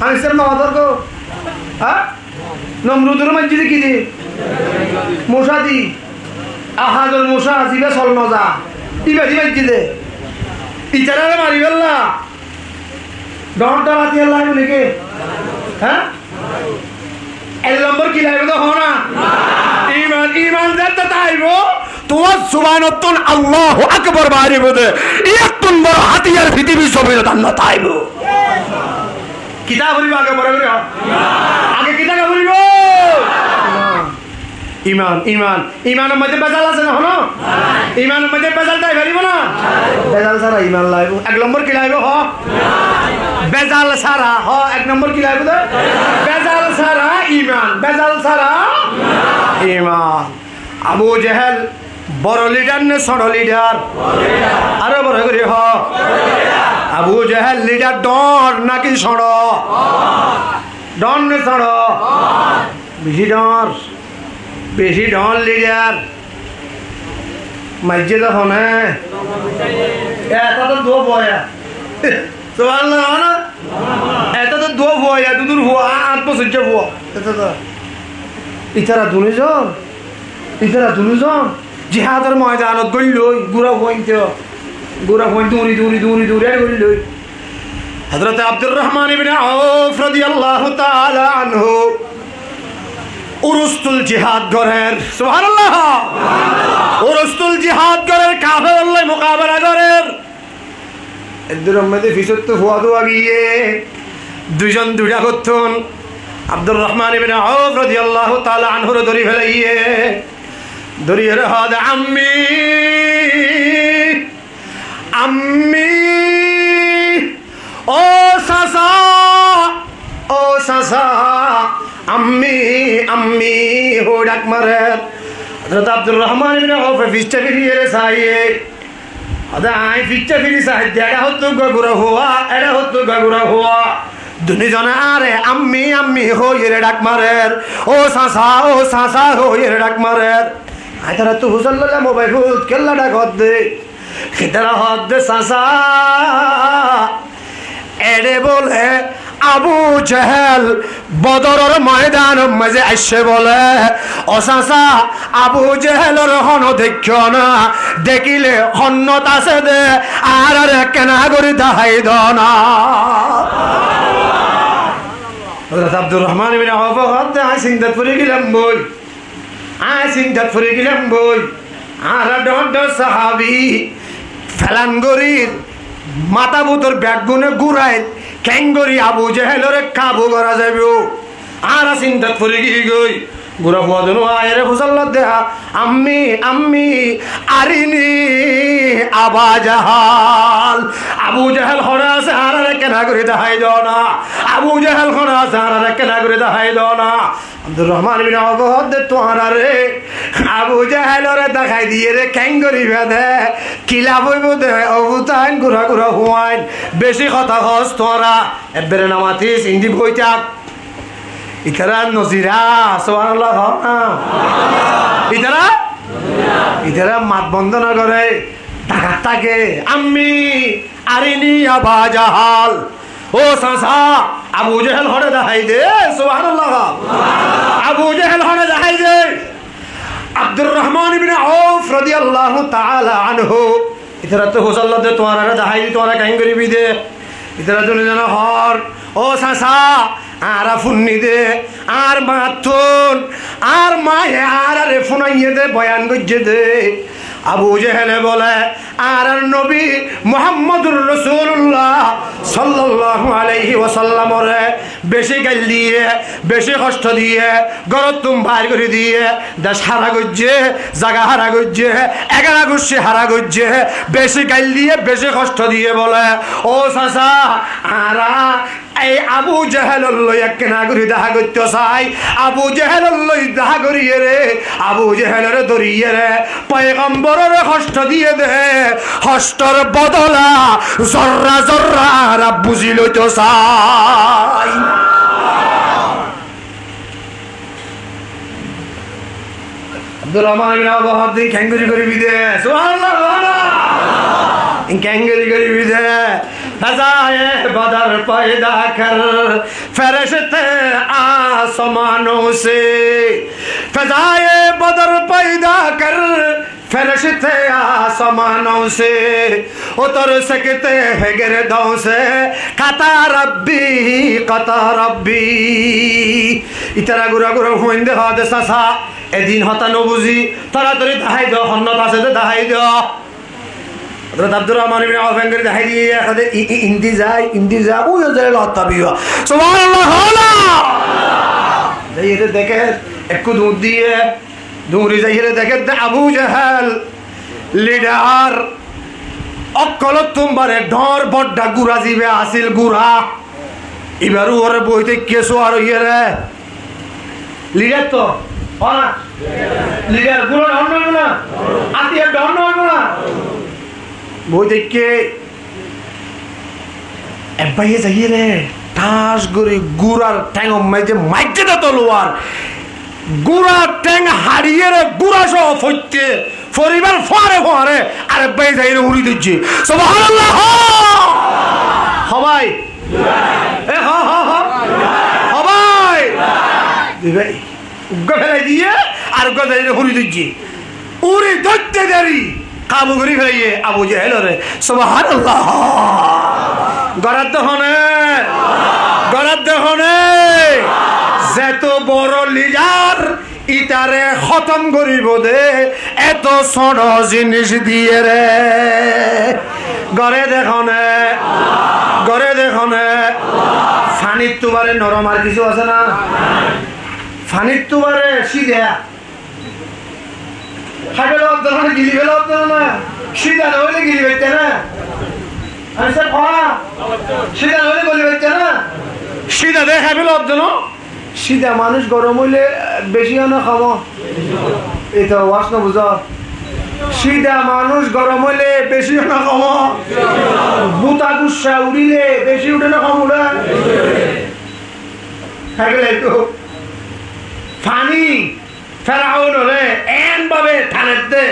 A: আমি সে মাদার কো হ্যাঁ নমরুদের মসজিদে কি দি মশা দি আহাজল মশা আসিবে চল নজা ইবাদি মসজিদে ইচারারে মারি ফেললা ডর ডর হাতি লাগবে নাকি হ্যাঁ 1 নম্বর কি লাগবে তো হনা ইমান ইমান যাতে তাইব তোমার সুবহানাল্লাহ আল্লাহু আকবার বাড়িব দে 1 নম্বর হাতিয়ার পৃথিবী সবের দান্না তাইব কিতাব বলিব আগে বড় করে আগে কিতাব বলিব ইমান ইমান ইমানের মধ্যে বেজাল আছে না হলো ইমানের মধ্যে বেজাল তাই পারিব না বেজাল ছাড়া ইমান লাইব 1 নম্বর কি লাইব হ বেজাল ছাড়া হ 1 নম্বর কি লাইব বেজাল ছাড়া ইমান বেজাল ছাড়া ইমান আবু জেহেল বড় লিডার নে ছোট লিডার আরো বড় করে হ আবু জেহেল লিডার ডন নাকি ছোট ডন নে ছোট বেশি ডন লিডার মসজিদ হনে এটা তো দো বয়া সুবহানাল্লাহ না এটা তো দো বয়া দুদুর হুয়া 8 বছর যে হুয়া এটা তো ইতারা দুনুজন জিহাদের ময়দানত গইলই গুরা হইতে দৌড়ি আর গইলই হযরত আব্দুর রহমান ইবনে আউফ রাদিয়াল্লাহু তাআলা আনহু উরুস্তুল জিহাদ করেন সুবহানাল্লাহ উরুস্তুল জিহাদ করেন কাফের আল্লাহ মোকাবেলা করেন এদের মধ্যে ফিসত তো হুয়া তো গিয়ে দুইজন দুইটা করতেন আব্দুর রহমান ইবনে আউফ রাদিয়াল্লাহু তাআলা আনহু ধরি ফেলাইয়ে ধরিয়ে হাদ আম্মি আম্মি ও সাসা আম্মি আম্মি হো ডাক মারে হযরত আব্দুর রহমান ইবনে আউফ ফিস্টা ফিরিয়ে সাইয়ে আদা আই ফিস্টা ফিরি সাই দেখা হতো গগুরা হওয়া দুনিজনে আরে আম্মি আম্মি হয়ে ডাক মারে ও সাসা হয়ে ডাক মারে আই তারা তো হুসাল্লাহ মোবাইল হুদ কেল্লা ডাক হদ্দে খেতারা হদ্দে সাসা এড়ে বলে আবু জেহেল বদরের ময়দান মাঝে আসছে বলে ও চাচা আবু জেহেলের হন দেখিও না দেখিলে হন্নত আছে দে আর কেনা করে দেখাই দনা আব্দুর রহমান ইবনে আউফ চিন্তাত পড়ে গেলাম বই চিন্তা ফুরে গেলাম বই আর দণ্ড সাহাবি ফেলানগরির মাথা বুতর ব্যাগুনে ঘুরায় ক্যাঙ্গরি আবু জেহেলরে কাবু করা যাবে আর চিন্তা ফুরে গিয়ে গই গুড়া ফুয়া দেন আয়ের ফুসাল্লা দেহা আম্মি আম্মি আরিনি আবা জাহাল আবু জাহাল খরা আছে আর কেনা করে দেখাই দাও না আবু জাহাল খরা আছে আর কেনা করে দেখাই দাও না আব্দুর রহমান বিন আওফ দে তোরা রে আবু জাহালরে দেখাই দিয়ে রে ক্যাঙ্গরি বেঁধে কিলা বইব দে অবুতাইন গুড়া গুড়া হুয়াইন বেশি কথা হস তোরা এবারে নামাতিস ইন্দি বইতাক ইতারা নজিরা সুবহানাল্লাহ ইতারা মাত বন্ধ না করে টাকা থাকে আম্মি আরিনি আবা জাহাল ও সাসা আবু জাহেল হরে দেখাই দে সুবহানাল্লাহ আবু জাহেল হরে দেখাই দে আব্দুর রহমান ইবনে আউফ রাদিয়াল্লাহু তাআলা আনহু ইতারা তো হুসাল্লাহ দে তোরা দেখাই দি তোরা কাইন করিবি দে ইতারা তো জানা হর ও সাসা আর ফুন্নি দে আর মাথুন আর মায়ে আর ফুনাইয়ে দে বয়ান গজ্জে দে আবু জেহেলে বলে আর নবী মুহাম্মদুর রাসূলুল্লাহ সাল্লাল্লাহু আলাইহি ওয়াসাল্লাম রে বেশি গাল দিয়ে বেশি কষ্ট দিয়ে গরত তুম বাইর করে দিয়ে দেশ হারা গজ্জে জায়গা হারা গজ্জে এগারা গুছি হারা গজ্জে বেশি গাল দিয়ে বেশি কষ্ট দিয়ে বলে ও চাচা আরা এই আবু জেহেলর লই এক নাগরি দেখা করতে চাই আবু জেহেলর লই দেখা করিয়ে রে আবু জেহেলর ধরিয়ে রে পয়গম্বরের কষ্ট দিয়ে দে কষ্টর বদলা জর্রা জর্রা আর বুঝি লইতে চাই আব্দুর রহমান বিন আওফ দিন ক্যাঙ্গরি করিবি দে সুবহানাল্লাহ ক্যাঙ্গরি করিবি দে फज़ाए बदर पैदा कर फरिश्ते आसमानों से फज़ाए बदर पैदा कर फरिश्ते आसमानों से उतर सकते हैं गिरदों से कता रब्बी इतरा गुरा गुरा हुंदे हादे सासा ए दिन हता न बुझी तरा तरी दाहाई दो हन्नत आसे दे दाहाई दो আব্দুর রহমান ইবনে আওফ এর দেখাই দিয়ে এখানে ইন্দিজা ওই জায়গায় লতা বিয়া সুবহানাল্লাহ হলা এই রে দেখে একটু দুধ দিয়ে দূরে যাইরে দেখে আবু জাহাল লিডার অকল তোমারে ডর বড়ডা গুরা জিবে আসিল গুরা এবারও ওরে বইতে কেসো আর ইরে লিডার তো ওরা লিডার গুরা ডর নয় না আতিয়া ডর নয় না বই দেখে এবাইয়ে যাইয়ে রে টাস গরি গুড়ার ট্যাং মাইজে মাইজে না তলোয়ার গুড়ার ট্যাং হারিয়ে রে গুড়া সহ ফইতে পরিবার ফরে ফরে আর এবাইয়ে যাইয়ে রে উড়ি দিচ্ছে সুবহানাল্লাহ সবাই এ হ হ হ সবাই দিবে উগ্র ফেলাই দিয়ে আর উগ্র যাইয়ে রে উড়ি দিচ্ছে উড়ি ধরতে দেরি কাবু করি ফেলাইয়ে আবু জেহেল রে সুবহানাল্লাহ গরাদ দেখনে যেত বড় লিডার ইতারে খতম করিব দে এত ছোট জিনিস দিয়ে রে গরে দেখনে ফানির তোমারে নরম আর কিছু আছে না ফানির তোমারে সিধা খাইলে অন্তর না গিলি ফেলে অন্তর না সিধা নইলে গিলি ফেলতে না আমি স্যার পড়া সিধা নইলে গলি ফেলতে না সিধা দিয়ে খাই ফেলে অন্তর সিধা মানুষ গরম হইলে বেশি না খাবো এটা ওয়াশ না বুঝো সিধা মানুষ গরম হইলে বেশি না খাবো বুতা গুসা উড়িলে বেশি উঠে না খাবো না খাই গেলে একটু ফানি ফেরাউন রে এন ভাবে ঠানের দে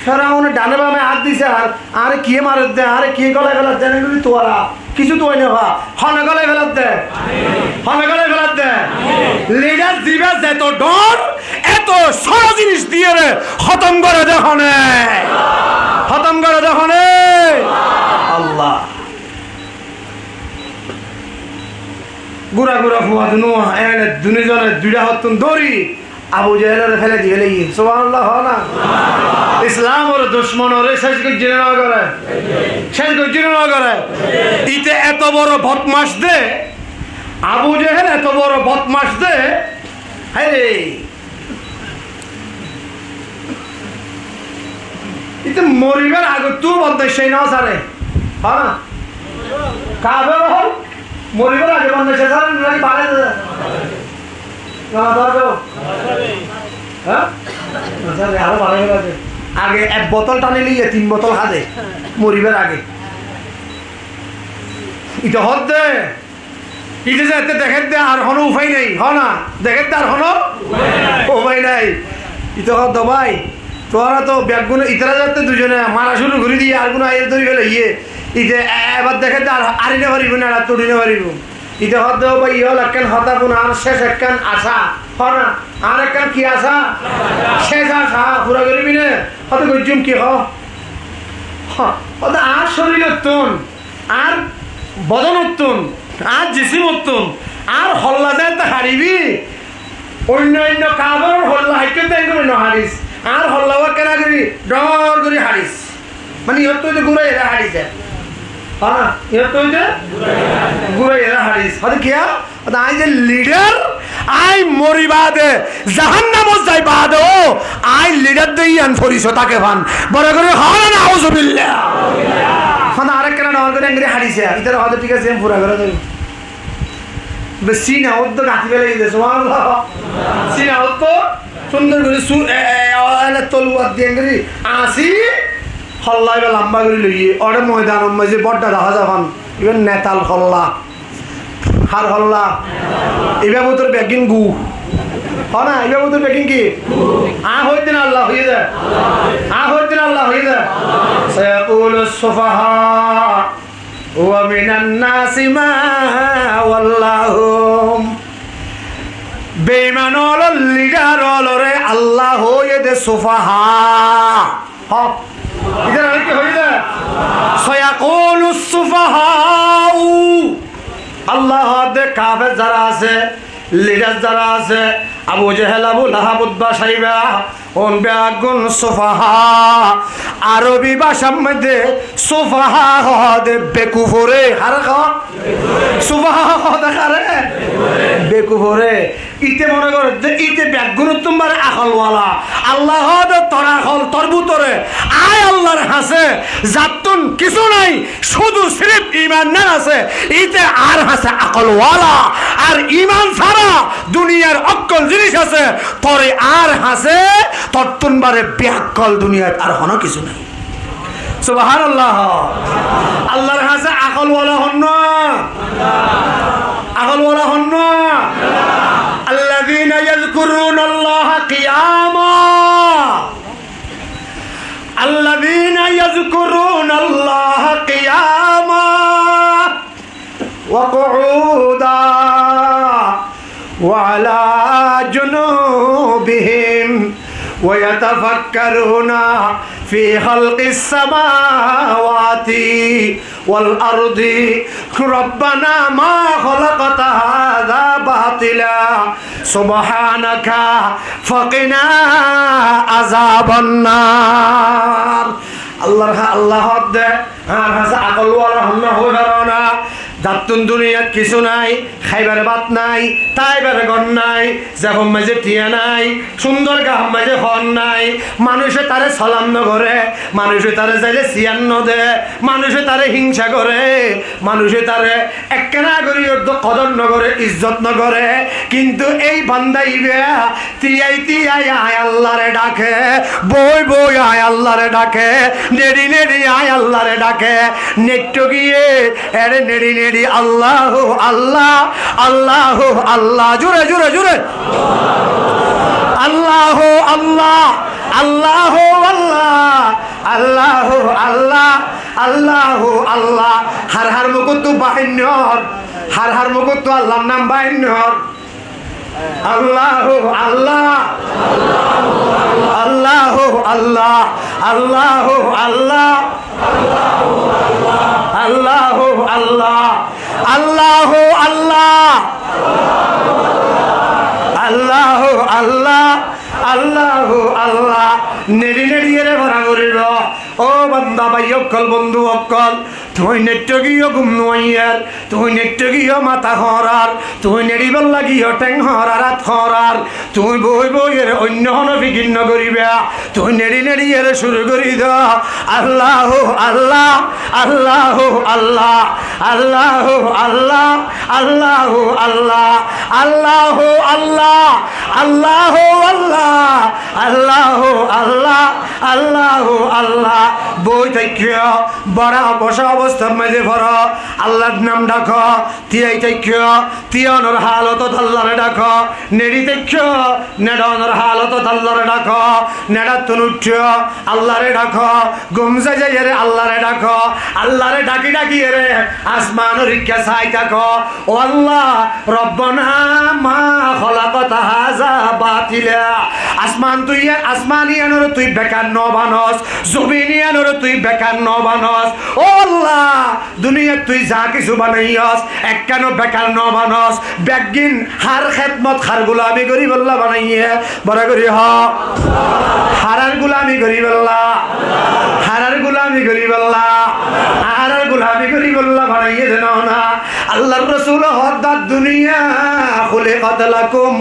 A: ফেরাউন ডানে বামে হাত দিছে আর কি মারে দে আরে কি গলায় ফেলার দে নাকি তোরা কিছু তো হইনি হা হনে গলায় ফেলার দে লিডার দিবে যেত ডর এত সব জিনিস দিয়ে রে খতম করে দেখনে আল্লাহ গুড়া ফুয়া দুনো এনে দুজনে দুইটা হতুন দড়ি আবু জেহেলের ফেলে দিয়ে গেলে সুবহানাল্লাহ না ইসলাম ওর দুশ্মন ওরে শেষ গজ্জিনে না করে শেষ গজ্জিনে না করে ইতে এত বড় বদমাশ দে আবু জেহেল এত বড় বদমাশ দে আরে ইতে মরিবার আগে তুই বলতে সেই না সারে হ্যাঁ না কাবে হল মরিবার আগে বলতে সে সারে নাকি বাড়ে আগে এক বোতল টানে লিয়ে 3 বোতল খাদে মরিবার আগে ইটা হত দে ইটা যাতে দেখে দে আর হনো উপায় নেই হ না দেখে দে আর হনো উপায় নাই ইটা হত ভাই তোরা তো ব্যাগগুলো ইতারা যাতে দুজনে মারা শুরু ঘুরি দিয়ে আর কোনো আয়ের ধরি ফেলে ইয়ে ইতে এবার দেখে দে আর আরিনে পারিব না আর তুড়িনে পারিব ইতে হত দেব ভাই ইহল একখান হতা কোন আর শেষ একখান আশা হ না আর একখান কি আশা শেষ আশা পুরা করিবি না হত গজ্জুম কি হত আর শরীর উত্তন আর বদন উত্তন আর জিসিম উত্তন আর হল্লা যায় তা হারিবি অন্য অন্য কাবর হল্লা হাইতে দেন করে ন হারিস আর হল্লাওয়া কেনা করি ডর করে হারিস মানে ইহত তো ঘুরে এরা হারিছে হ্যাঁ ইহত তো ঘুরে এরা হারিস হতে কিয়া আই যে লিডার আই মরিবাদে জাহান্নামত যাই বাদো আই লিডার দেই আন ফরিস তাকে ভান বড় করে হয় না আউযুবিল্লাহ হন আরেক কেন ডর করে এঙ্গরি হারিছে ইতার হয়তো ঠিক আছে পুরা করে দেই বেশি না ওদ গাতি ফেলে দিতে সুবহানাল্লাহ সিনা ওদ সুন্দর করে তলুয়ার দিয়ে এঙ্গরি আসি হল্লা এবার লম্বা করে লইয়ে ওরে ময়দান মাঝে বড্ডা দেখা যাবান এবার নেতাল হল্লা হার হল্লা এবার তোর ব্যাগিং গু হ না এবার তোর ব্যাগিং কি হইতে না আল্লাহ হয়ে যায় হইতে না আল্লাহ হয়ে যায় সায়াকুলুস সুফাহা ওয়া মিনান নাসি মা ওয়াল্লাহুম বেঈমান হলো লিডার হলো রে আল্লাহ হয়ে দে সুফাহা হ ইদার আর কি হয়ে যায় সায়াকুলুস সুফাহা আল্লাহ দে কাফের যারা আছে লিডার যারা আছে আবু জেহেল আবু লাহাব উতবা সাইবা ওন বেগুন সুফাহা আরবি ভাষার মধ্যে সুফাহা হদে বেকুফরে হার খ সুফাহা হদে কারে বেকুফরে ইতে মনে কর যে ইতে বেগুন তোমার আকলওয়ালা আল্লাহ দে তোরা হল তোর ভিতরে আয় আল্লাহর হাসে জাতুন কিছু নাই শুধু সির্ফ ঈমান না আছে ইতে আর হাসে আকলওয়ালা আর ঈমান ছাড়া দুনিয়ার অক্কল জিনিস আছে তোরে আর হাসে তত্তুন বারে বেআক্কল দুনিয়ার আর হনো কিছু নাই সুবহানাল্লাহ আল্লাহর হাসে আকলওয়ালা হন না আকলওয়ালা হন না আল্লাযীনা ইয়াযকুরুনাল্লাহা কিয়ামা আল্লাযীনা ইয়াযকুরুনাল্লাহা কিয়ামা ওয়া কুউদা ওয়া আলা জুনুবিহিম ويتفكرون في خلق السماوات والأرض ربنا ما خلقت هذا باطلا سبحانك فقنا عذاب النار الله দে আর হাসা আকল ওয়ালা হন্না হয়ে না দাতুন দুনিয়াত কিছু নাই খাইবার ভাত নাই তাইবার গন নাই যখন মাঝে টিয়া নাই সুন্দর গাম মাঝে হন নাই মানুষে তারে সালাম ন করে মানুষে তারে যাইলে সিয়ান ন দে মানুষে তারে হিংসা করে মানুষে তারে একখানা করি কদর ন করে ইজ্জত ন করে কিন্তু এই বান্দাইবে তিয়াই তিয়াই আয় আল্লাহরে ডাকে বই বই আয় আল্লাহরে ডাকে নেড়ি নেড়ি আয় আল্লাহরে ডাকে নেট্টো গিয়ে এরে নেড়ি নেড়ি আল্লাহ আল্লাহ আল্লাহ আল্লাহ জোরে জোরে জোরে আল্লাহ আল্লাহ আল্লাহ আল্লাহ আল্লাহ আল্লাহ আল্লাহ হার হার মুকুত বাহিন্যর হার হার মুকুত আল্লাহর নাম বাহিন্যর আল্লাহ আল্লাহ আল্লাহ আল্লাহ আল্লাহ আল্লাহ আল্লাহ আল্লাহ আল্লাহ আল্লাহ আল্লাহ আল্লাহ আল্লাহ আল্লাহ নেড়ি নেড়িয়ে ভরা করিব ও বান্দা ভাই অকল বন্ধু অকল তুই নেট্য গিয়ে ঘুম নোয়াইয়ার তুই নেট্য গিয়ে মাথা হরার তুই নেড়িবার লাগিও টেং হরার হাত হরার তুই বই বইয়ের অন্য হন বিঘিন্ন করিবা তুই নেড়ি নেড়িয়ে শুরু করি দ আল্লাহ আল্লাহ আল্লাহ আল্লাহ আল্লাহ আল্লাহ আল্লাহ আল্লাহ আল্লাহ আল্লাহ আল্লাহ আল্লাহ আল্লাহ আল্লাহ আল্লাহ আল্লাহ বই থাকিও বড় বসা অবস্থার মাঝে ভর আল্লাহর নাম ডাক তিয়াই থাকিও তিয়ানোর হালত আল্লাহরে ডাক নেড়ি থাকিও নেড়ানোর হালত আল্লাহরে ডাক নেড়া তুনুঠ আল্লাহরে ডাক গুমজা যাই রে আল্লাহরে ডাক আল্লাহরে ডাকি ডাকি রে আসমান রিক্কা চাই থাক ও আল্লাহ রব্বনা মা খলাকতা হাযা বাতিলা আসমান তুই আসমানিয়ানোর তুই বেকার ন বানস জমিনিয়ানোর তুই বেকার ন বানস ও আল্লাহ দুনিয়া তুই যা কিছু বানাইস একখানো বেকার ন বানস বেগিন হার খেদমত হার গুলামি করি বল্লা বানাইয়ে বড় করি হ হারার গুলামি করি বল্লা হারার গুলামি করি বল্লা হারার গুলামি করি বল্লা বানাইয়ে দেন না আল্লাহর রাসূল হদ্দাত দুনিয়া খুলিকাত লাকুম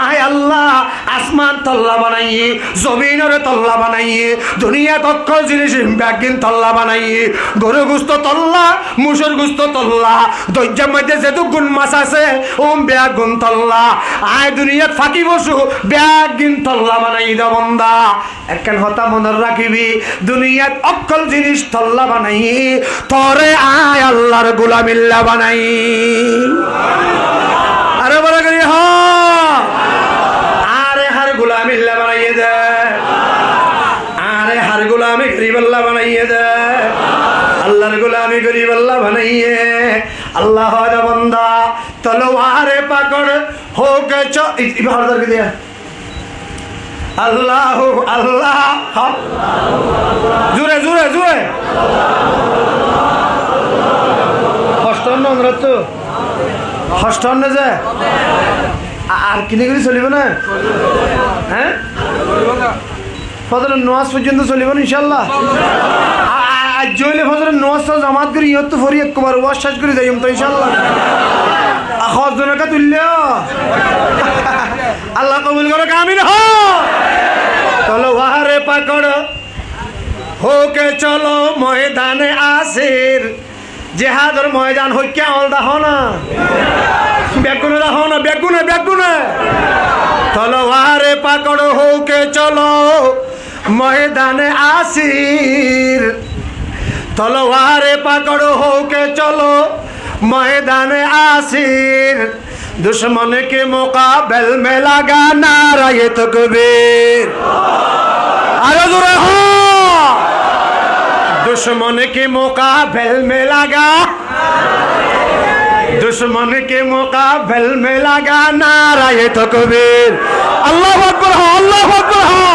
A: আয় আল্লাহ আসমান তল্লা বানাইয়ে জমিনের তল্লা বানাইয়ে দুনিয়া তক্কল জিনিস ব্যাগিন তল্লা বানাইয়ে গরু গুস্ত তল্লা মুসুর গুস্ত তল্লা দৈর্যের মধ্যে যেহেতু গুণ মাছ আছে ওম ব্যাগুন তল্লা আয় দুনিয়াত ফাঁকি বসু ব্যাগিন তল্লা বানাই দা বন্দা একখান হতা মনে রাখিবি দুনিয়াত অক্কল জিনিস তল্লা বানাই তরে আয় আল্লাহর গোলামিল্লা বানাই আরে বড় করি হ আরে হার গোলামিল্লা বানাইয়ে দে আরে হার গোলামি গরিবাল্লা বানাইয়ে দে আল্লাহর গোলামি গরিবাল্লা বানাইয়ে আল্লাহ দা বন্দা তলোয়ারে পাকড় हो के चो इबार कर दिया अल्लाह अल्लाह जुरे जुरे जुरे हस्टन नंगरत हस्टन ने जे আর কিনে করে চলিব না হ্যাঁ ফজরের নামাজ পর্যন্ত চলিব না ইনশাআল্লাহ আজ জইলে ফজরের নামাজটা জামাত করি ইয়ত ফরি একবার ওয়াজ শেষ করে যাইম তো ইনশাআল্লাহ আখাজ জনকা তুললে আল্লাহ কবুল করে আমিন হ তলোয়ারে পাকড় হোকে চলো ময়দানে আসির জিহাদের ময়দান হইকে অল দাহ না বেগুনে দাহ না বেগুনে বেগুনে তলোয়ারে পাকড় হোকে চলো ময়দানে আসির তলোয়ারে পাকড় হোকে চলো मैदान आसिर दुश्मन के मुकाबल में लगा नाराए तकबीर अरे जोरे हो दुश्मन के मुकाबल में लगा दुश्मन के मुकाबल में लगा नाराए तकबीर अल्लाह अकबर हो अल्लाह अकबर हो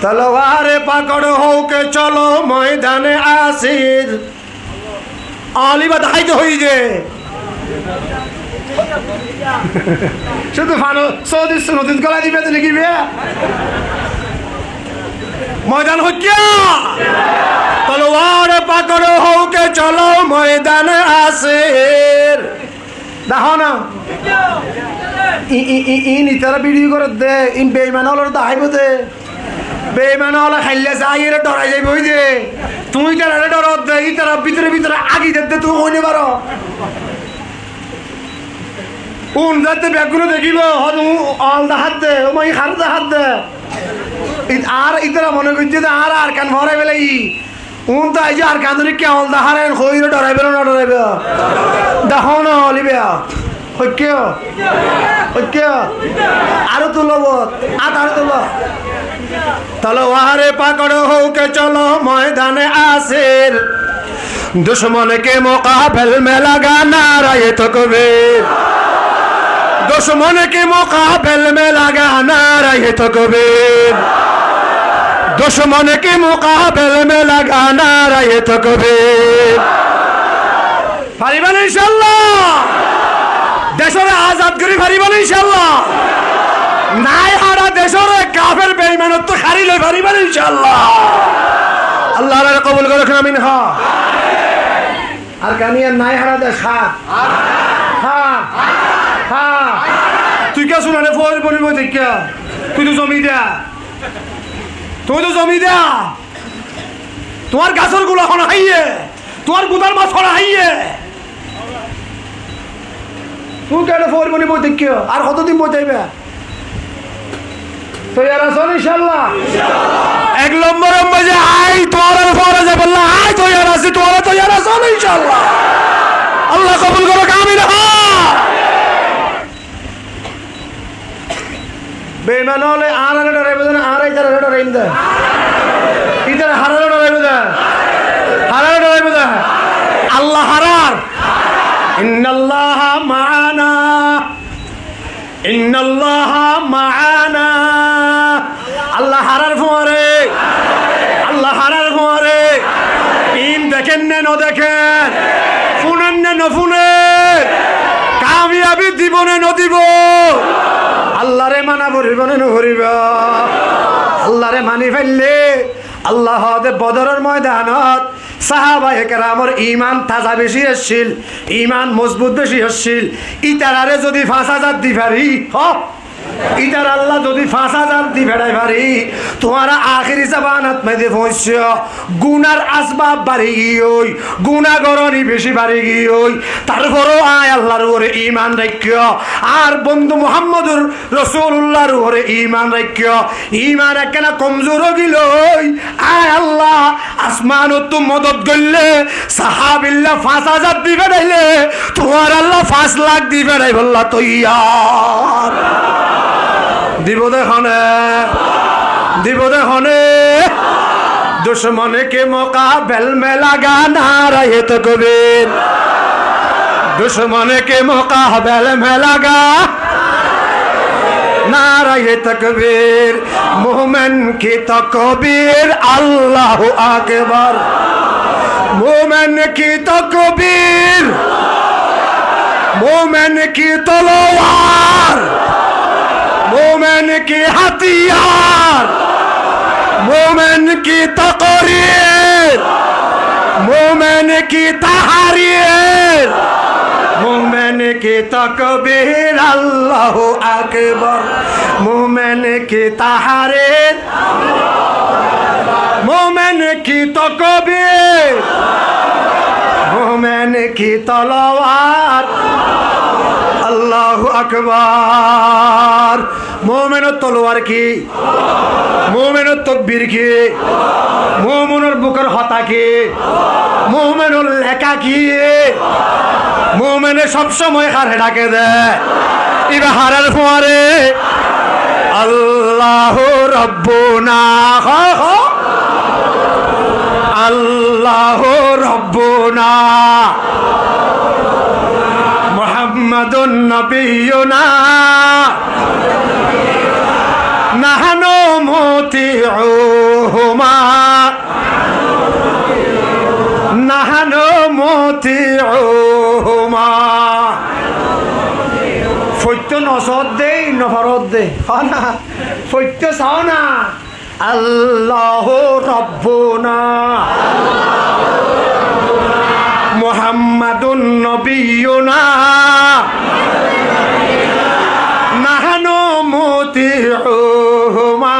A: तलवार पकड़ हो के चलो मैदान आसिर आलिबा दाई तो हुई जे शुद्ध फानो सौदी सुनो दिन कला दी बेत लगी बे मैदान हो क्या तलवार पकड़ो हो के चलो मैदान आसिर दाहो ना इन इतना वीडियो कर दे इन बेईमान वालों दाई बोते बेईमान वाला खाइले जाइए रे डरा जाए बोई जे तुम ही क्या डर दे इतना भीतर भीतर आगे देते तू होने बारो उन जाते बैगुनो देखी बो हो तुम आल दाहत दे ओ मई खार दाहत दे इत आर इतना मने कुछ दे आर कान भरे बेले ई उन तो आई आर कान दुरी क्या आल दाहरे खोई रे डराई बेलो ना डराई बे दाहो ना ओली बे हो क्या आरो तो लोबो आरो तो लो तलवारे पकड़ो हो के चलो मैदान आसिर दुश्मन के मुकाबल में लगा नाराए तकबीर दुश्मन के मुकाबल में लगा नाराए तकबीर दुश्मन के मुकाबल में लगा नाराए तकबीर पारिबान इंशाल्लाह देशरे आजाद करी पारिबान इंशाल्लाह नाय हारा देश বাপের বেঈমানত তো খারি লই পারিবেন ইনশাআল্লাহ আল্লাহ আল্লাহ কবুল করুন আমিন হ্যাঁ আর কানিয়া নাই হারা দে খা হ্যাঁ হ্যাঁ তুই কে শুনালে ফোর বলিব দেখা তুই তো জমি দে তোমার গাছের গুলো এখন হাইয়ে তোমার গুদার মাছ হরা হাইয়ে তুই কেন ফোর বলি বই দেখিও আর কতদিন বই যাইবে তৈয়ার আছো ইনশাআল্লাহ এক নম্বর মাঝে আই তোমার ফোর আছে বললা আই তৈয়ার আছি তোমার তৈয়ার আছো ইনশাআল্লাহ আল্লাহ কবুল করো আমিন বেঈমান হলে আর ডরাইবে না আর এই যারা ডরাইবে না ইদার হারার ডরাইবে না হারার ডরাইবে না আল্লাহ হারার ইন্নাল্লাহা মা'ানা ইন্নাল্লাহা মা'ানা আল্লাহ হারার ফোরে আল্লাহ হারার ফোরে ইন দেখেন না ন দেখেন শুনেন না ন শুনেন কামিয়াবি জীবনে ন দিব আল্লাহরে মানা করিব না নকরিব আল্লাহরে মানি ফেললে আল্লাহ বদরের ময়দানত সাহাবায়ে কেরামের ঈমান তাজা বেশি আসছিল ঈমান মজবুত বেশি আসছিল ইতারারে যদি 5000 দি পারি ইতার আল্লাহ যদি 5000 দি ফেরাই পারি তোমারা আখিরি জামানাত মধ্যে পৌঁছো গুনার আসবাব বাড়ি গিয়ে গুনাহগরনি বেশি বাড়ি গিয়ে তারপরও আয় আল্লাহর উপরে ঈমান রাখিও আর বন্ধু মুহাম্মদুর রাসূলুল্লাহর উপরে ঈমান রাখিও ঈমান একখানা কমজোর গিল আয় আল্লাহ আসমানত তো মদত করলে সাহাবিল্লাহ 5000 দি ফেরাইলে তোমার আল্লাহ 5 লাখ দি ফেরাই বললা তৈয়ার দিব দেখনে दुश्मन के मुकाबल में लगा नारे तकबीर दुश्मन के मुकाबल में लगा नारे तकबीर मोमिन की तकबीर अल्लाह अकबर मोमिन की तकबीर मोमिन की तलवार मोमिन की हथियार मोमिन की तकरीर मोमिन की तहरीर मोमिन की तकबीर अल्लाह अकबर मोमिन की तहरीर मोमिन की तकबीर मोमिन की तलवार अल्लाह अकबर मोमिन तलवार की मोमिन तकबीर की मोमिन बुकर हता की मोमिन लेखा की मोमिन सब समय हारे डाके दे इबे हारार फुआरे अल्लाह रब्बुना अल्लाह रब्बुना मुहम्मदुन नबियुना नहनु मुतिउहुमा नहनु मुतिउहुमा फैत्य नसद दे नफरद दे खाना फैत्य साना अल्लाह रब्बुना मुहम्मदुन नबियुना नहनु मुतिउहुमा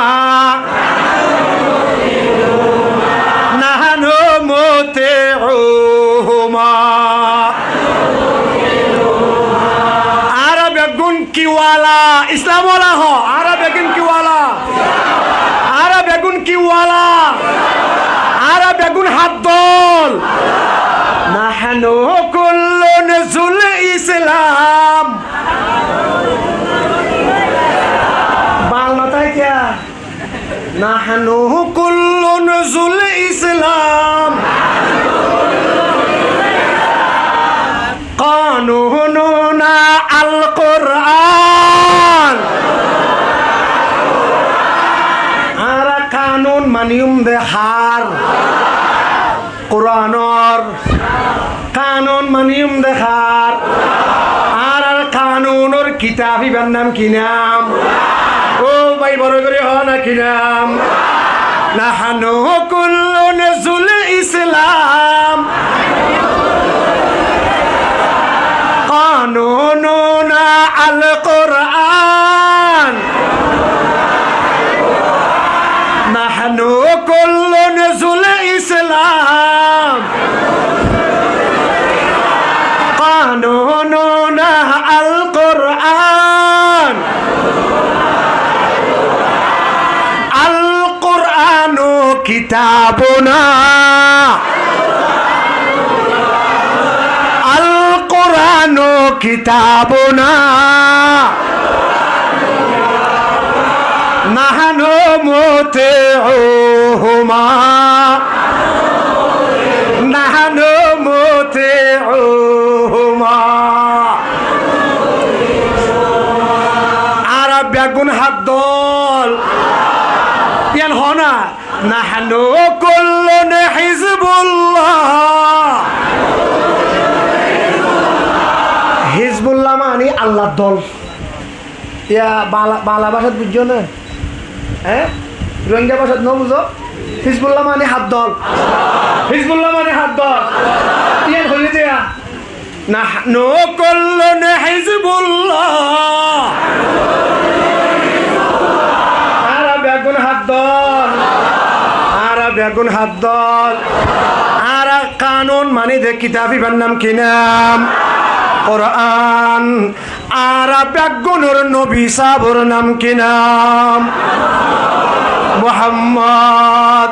A: नहनु मुतिउहुमा अरब गुन की वाला इस्लाम वाला हो अरब गुन की वाला अरब गुन की वाला अरब गुन हद्दल नहनु कुल्लु नजुल इस्लाम क्या नहनु कुल्लु नजुल इस्लाम कानूनुना अल कुरान आरा कानून मानियुम दे हार कुरान और कानून मानियुम दे हार आरा कानून और किताबी बननाम की नाम সবাই বড় করে হ না কি নাম নাহানু কুল্লু নজুল ইসলাম কানুনুনা আল কুরআন নাহানু কুল্লু নজুল ইসলাম কানুনুনা আল কুরআন আল কুরআনু কিতাবুনা আল কুরআনু কিতাবুনা নাহানু মুতিউহুমা নাহানু মুতিউহুমা আরব বেগুন হাত দল ইয়ান হনা নাহানু কুল্লুন হিজবুল্লাহ হিজবুল্লাহ মানে আল্লাহর দল ইয়া বাংলা ভাষাত বুঝছো না হ্যাঁ রোহিঙ্গা ভাষাত ন বুঝো হিজবুল্লাহ মানে হাত দল হিজবুল্লাহ মানে হাত দল ইয়ান হয়ে দেয়া নাহনু কুল্লুন হিজবুল্লাহ আরা বেগুন হাত দল আরা বেগুন হাত দল আরা কানুন মানে দে কিতাবিবার নাম কি নাম কোরআন আরা বেগুনের নবী সাহাবর নাম কি নাম মুহাম্মদ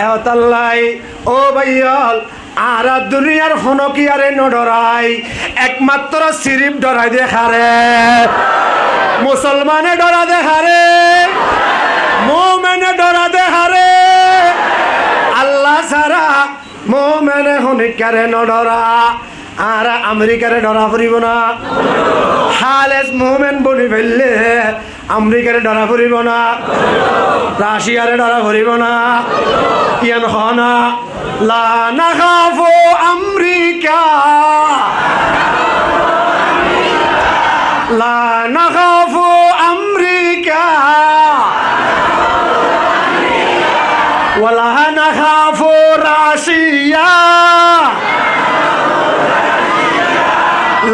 A: এওতাল্লাই ও ভাইয়াল আরা দুনিয়ার হনকিয়ারে নডরাই একমাত্র সিরিফ ডরাই দেখারে মুসলমানে ডরা দেখারে মুমিনে ডরা দেখারে আল্লাহ ছাড়া মুমিনে হনকিয়ারে নডরা আর আমেরিকারে ডরা ফুরিব না খালেস মুমিন বনি ফেললে আমেরিকারে ডরা ফুরিব না রাশিয়ারে ডরা ফুরিব না ইয়ান হনা লা নাখাফু আমেরিকা লা নাখাফু আমেরিকা ওয়ালা নাখাফু রাশিয়া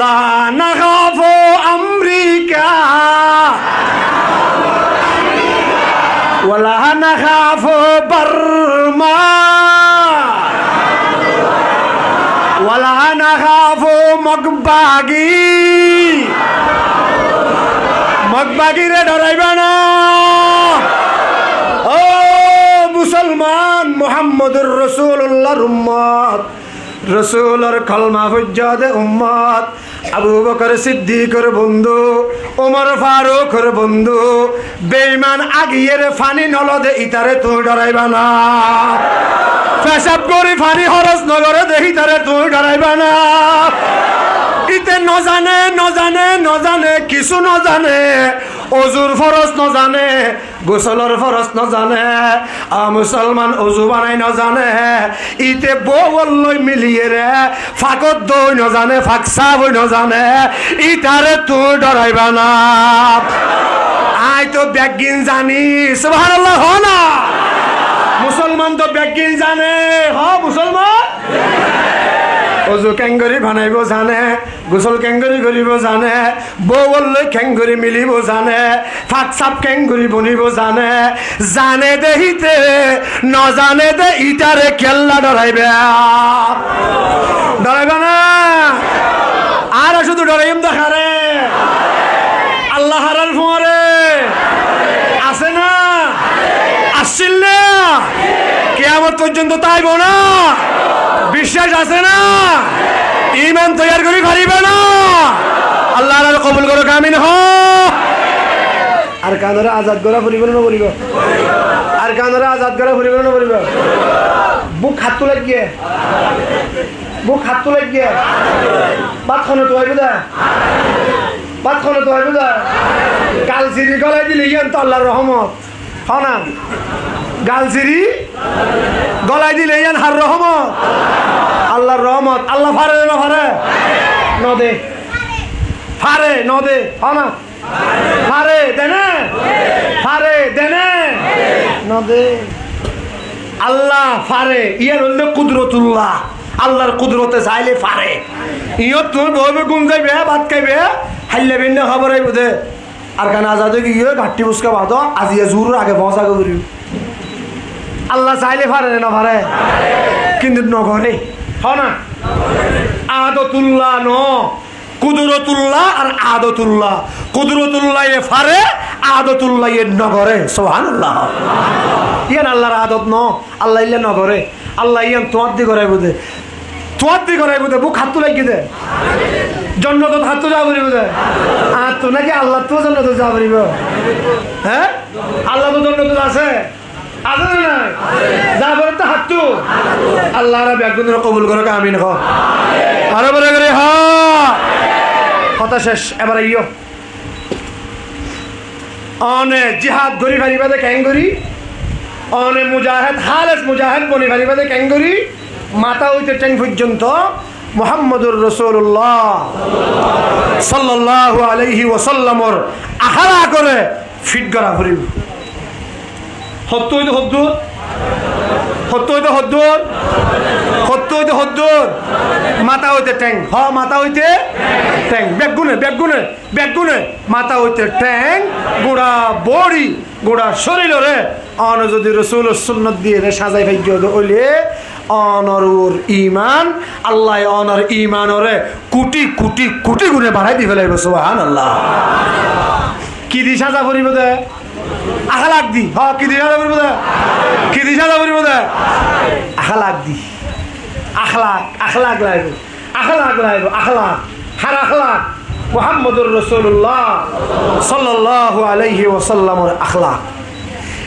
A: লা নাখাফু আমেরিকা ওয়ালা নাখাফু বার্মা ওয়ালা নাখাফু মগবাগিরে ডরাইবা না ও মুসলমান মুহাম্মদুর রাসূলুল্লাহর উম্মত রসুলের কলমা হুজ্জত উম্মত আবু বকর সিদ্দিকের বন্ধু ওমর ফারুকের বন্ধু বেঈমান আগিয়ের ফানি নলদে ইতারে তুই ডরাইবা না পেশাব করি ফানি খরচ নগরে দেখি তারে তুই ডরাইবা না ইতে নজানে কিছু নজানে অজুর ফরজ নজানে গোসলর ফরজ নজানে মুসলমান অজু বানাই নজানে ইতে বউলৈ মিলিয়ে রে ফাকত দই নজানে ফাকসা বই নজানে ইতারে তুই ডরাইবা না আই তো ব্যাগিন জানি সুবহানাল্লাহ হ না মুসলমান তো ব্যাগিন জানে হ মুসলমান অজু কেংগরি বানাইব জানে গোসল কেংগরি করিব জানে বউলৈ কেংগরি মিলিব জানে ফাক চাপ কেংগরি বনিব জানে জানে দেহিতে নজানে দে ইটারে কেল্লা ডরাইবে ডরাইবা না আর শুধু ডরাইম দেখারে আল্লাহ হারার ফুয়ারে আছে না আসছিল না কিয়ামত পর্যন্ত তাইব না বিশ্বাস আছে না ঈমান তৈয়ার করি পারিবে না আল্লাহ তাআলা কবুল করুক আমিন হ আর কানরে আজাদ করা ফুরিব না ফুরিব আর কানরে আজাদ করা ফুরিব না ফুরিব বুক হাত লাগিয়ে বাতখনে তো হইব দা কাল সিরি গলায় দিলে ইয়ান তো আল্লাহর রহমত হনা গাল সিরি গলায় দিলে ইয়ান হার রহমত আল্লাহর রহমত আল্লাহ ফারে না ফারে নদে ফারে নদে হনা ফারে দেনে ফারে দে আল্লাহ ফারে ইয়ার হল কুদরতুল্লাহ আল্লাহর কুদরতে চাইলে ফারে ইয়ত তুমি বলবে গুম যাইবে ভাত খাইবে হাইলে বিন্ন খবর আইব দে আর কানে আজাদ গিয়ে ঘাটটি বুসকা বাদ আজিয়া জুর আগে পৌঁছা করি আল্লাহ চাইলে ফারে না ফারে কিন্তু নগরে হ না আদতুল্লাহ ন কুদরতুল্লাহ আর আদতুল্লাহ কুদরতুল্লাহ এ ফারে আদতুল্লাহ এ নগরে সুবহানাল্লাহ ইয়ান আল্লাহর আদত ন আল্লাহ ইল্লা নগরে আল্লাহ ইয়ান তোমার দি করাইব দে তোমার দি করাইব দে বুক হাত লাগি দে জন্নত হাত যা করিব দে আর তো নাকি আল্লাহ তো জন্নত যা করিব হ্যাঁ আল্লাহ তো জন্নত আছে আছে না যা বলে তো হাত তো আল্লাহ রাব্বি একদিন কবুল করুক আমিন হ আরে বলে করে হ্যাঁ কথা শেষ এবারে ইয়ো অনে জিহাদ গরি ফারিবাদে ক্যাঙ্গরি অনে মুজাহিদ হালেস মুজাহিদ বনি ফারিবাদে ক্যাঙ্গরি মাথা হইতে ট্যাং পর্যন্ত মুহাম্মদুর রাসূলুল্লাহ সাল্লাল্লাহু আলাইহি ওয়াসাল্লামর আহারা করে ফিট করা ফুরিব হত্য হইতে হদ্দুর হত্য হইতে হদ্দুর হত্য হইতে হদ্দুর মাথা হইতে ট্যাং হ মাথা হইতে ট্যাং বেগুনে বেগুনে বেগুনে মাথা হইতে ট্যাং গোড়া বড়ি গোড়া শরীর রে অন যদি রসুলের সুন্নত দিয়ে রে সাজাই ভাগ্য হইলে অনরুর ইমান আল্লাহ অনর ইমান রে কোটি কোটি কোটি গুণে বাড়াই দি ফেলাইব সুবহানাল্লাহ কি দি সাজা করিব দে আখলাক দি হ কি দি সাজা করিব দে কি দি সাজা করিব দে আখলাক দি আখলাক আখলাক লাইব আখলাক লাইব আখলাক হার আখলাক মুহাম্মদুর রাসূলুল্লাহ সাল্লাল্লাহু আলাইহি ওয়াসাল্লামের আখলাক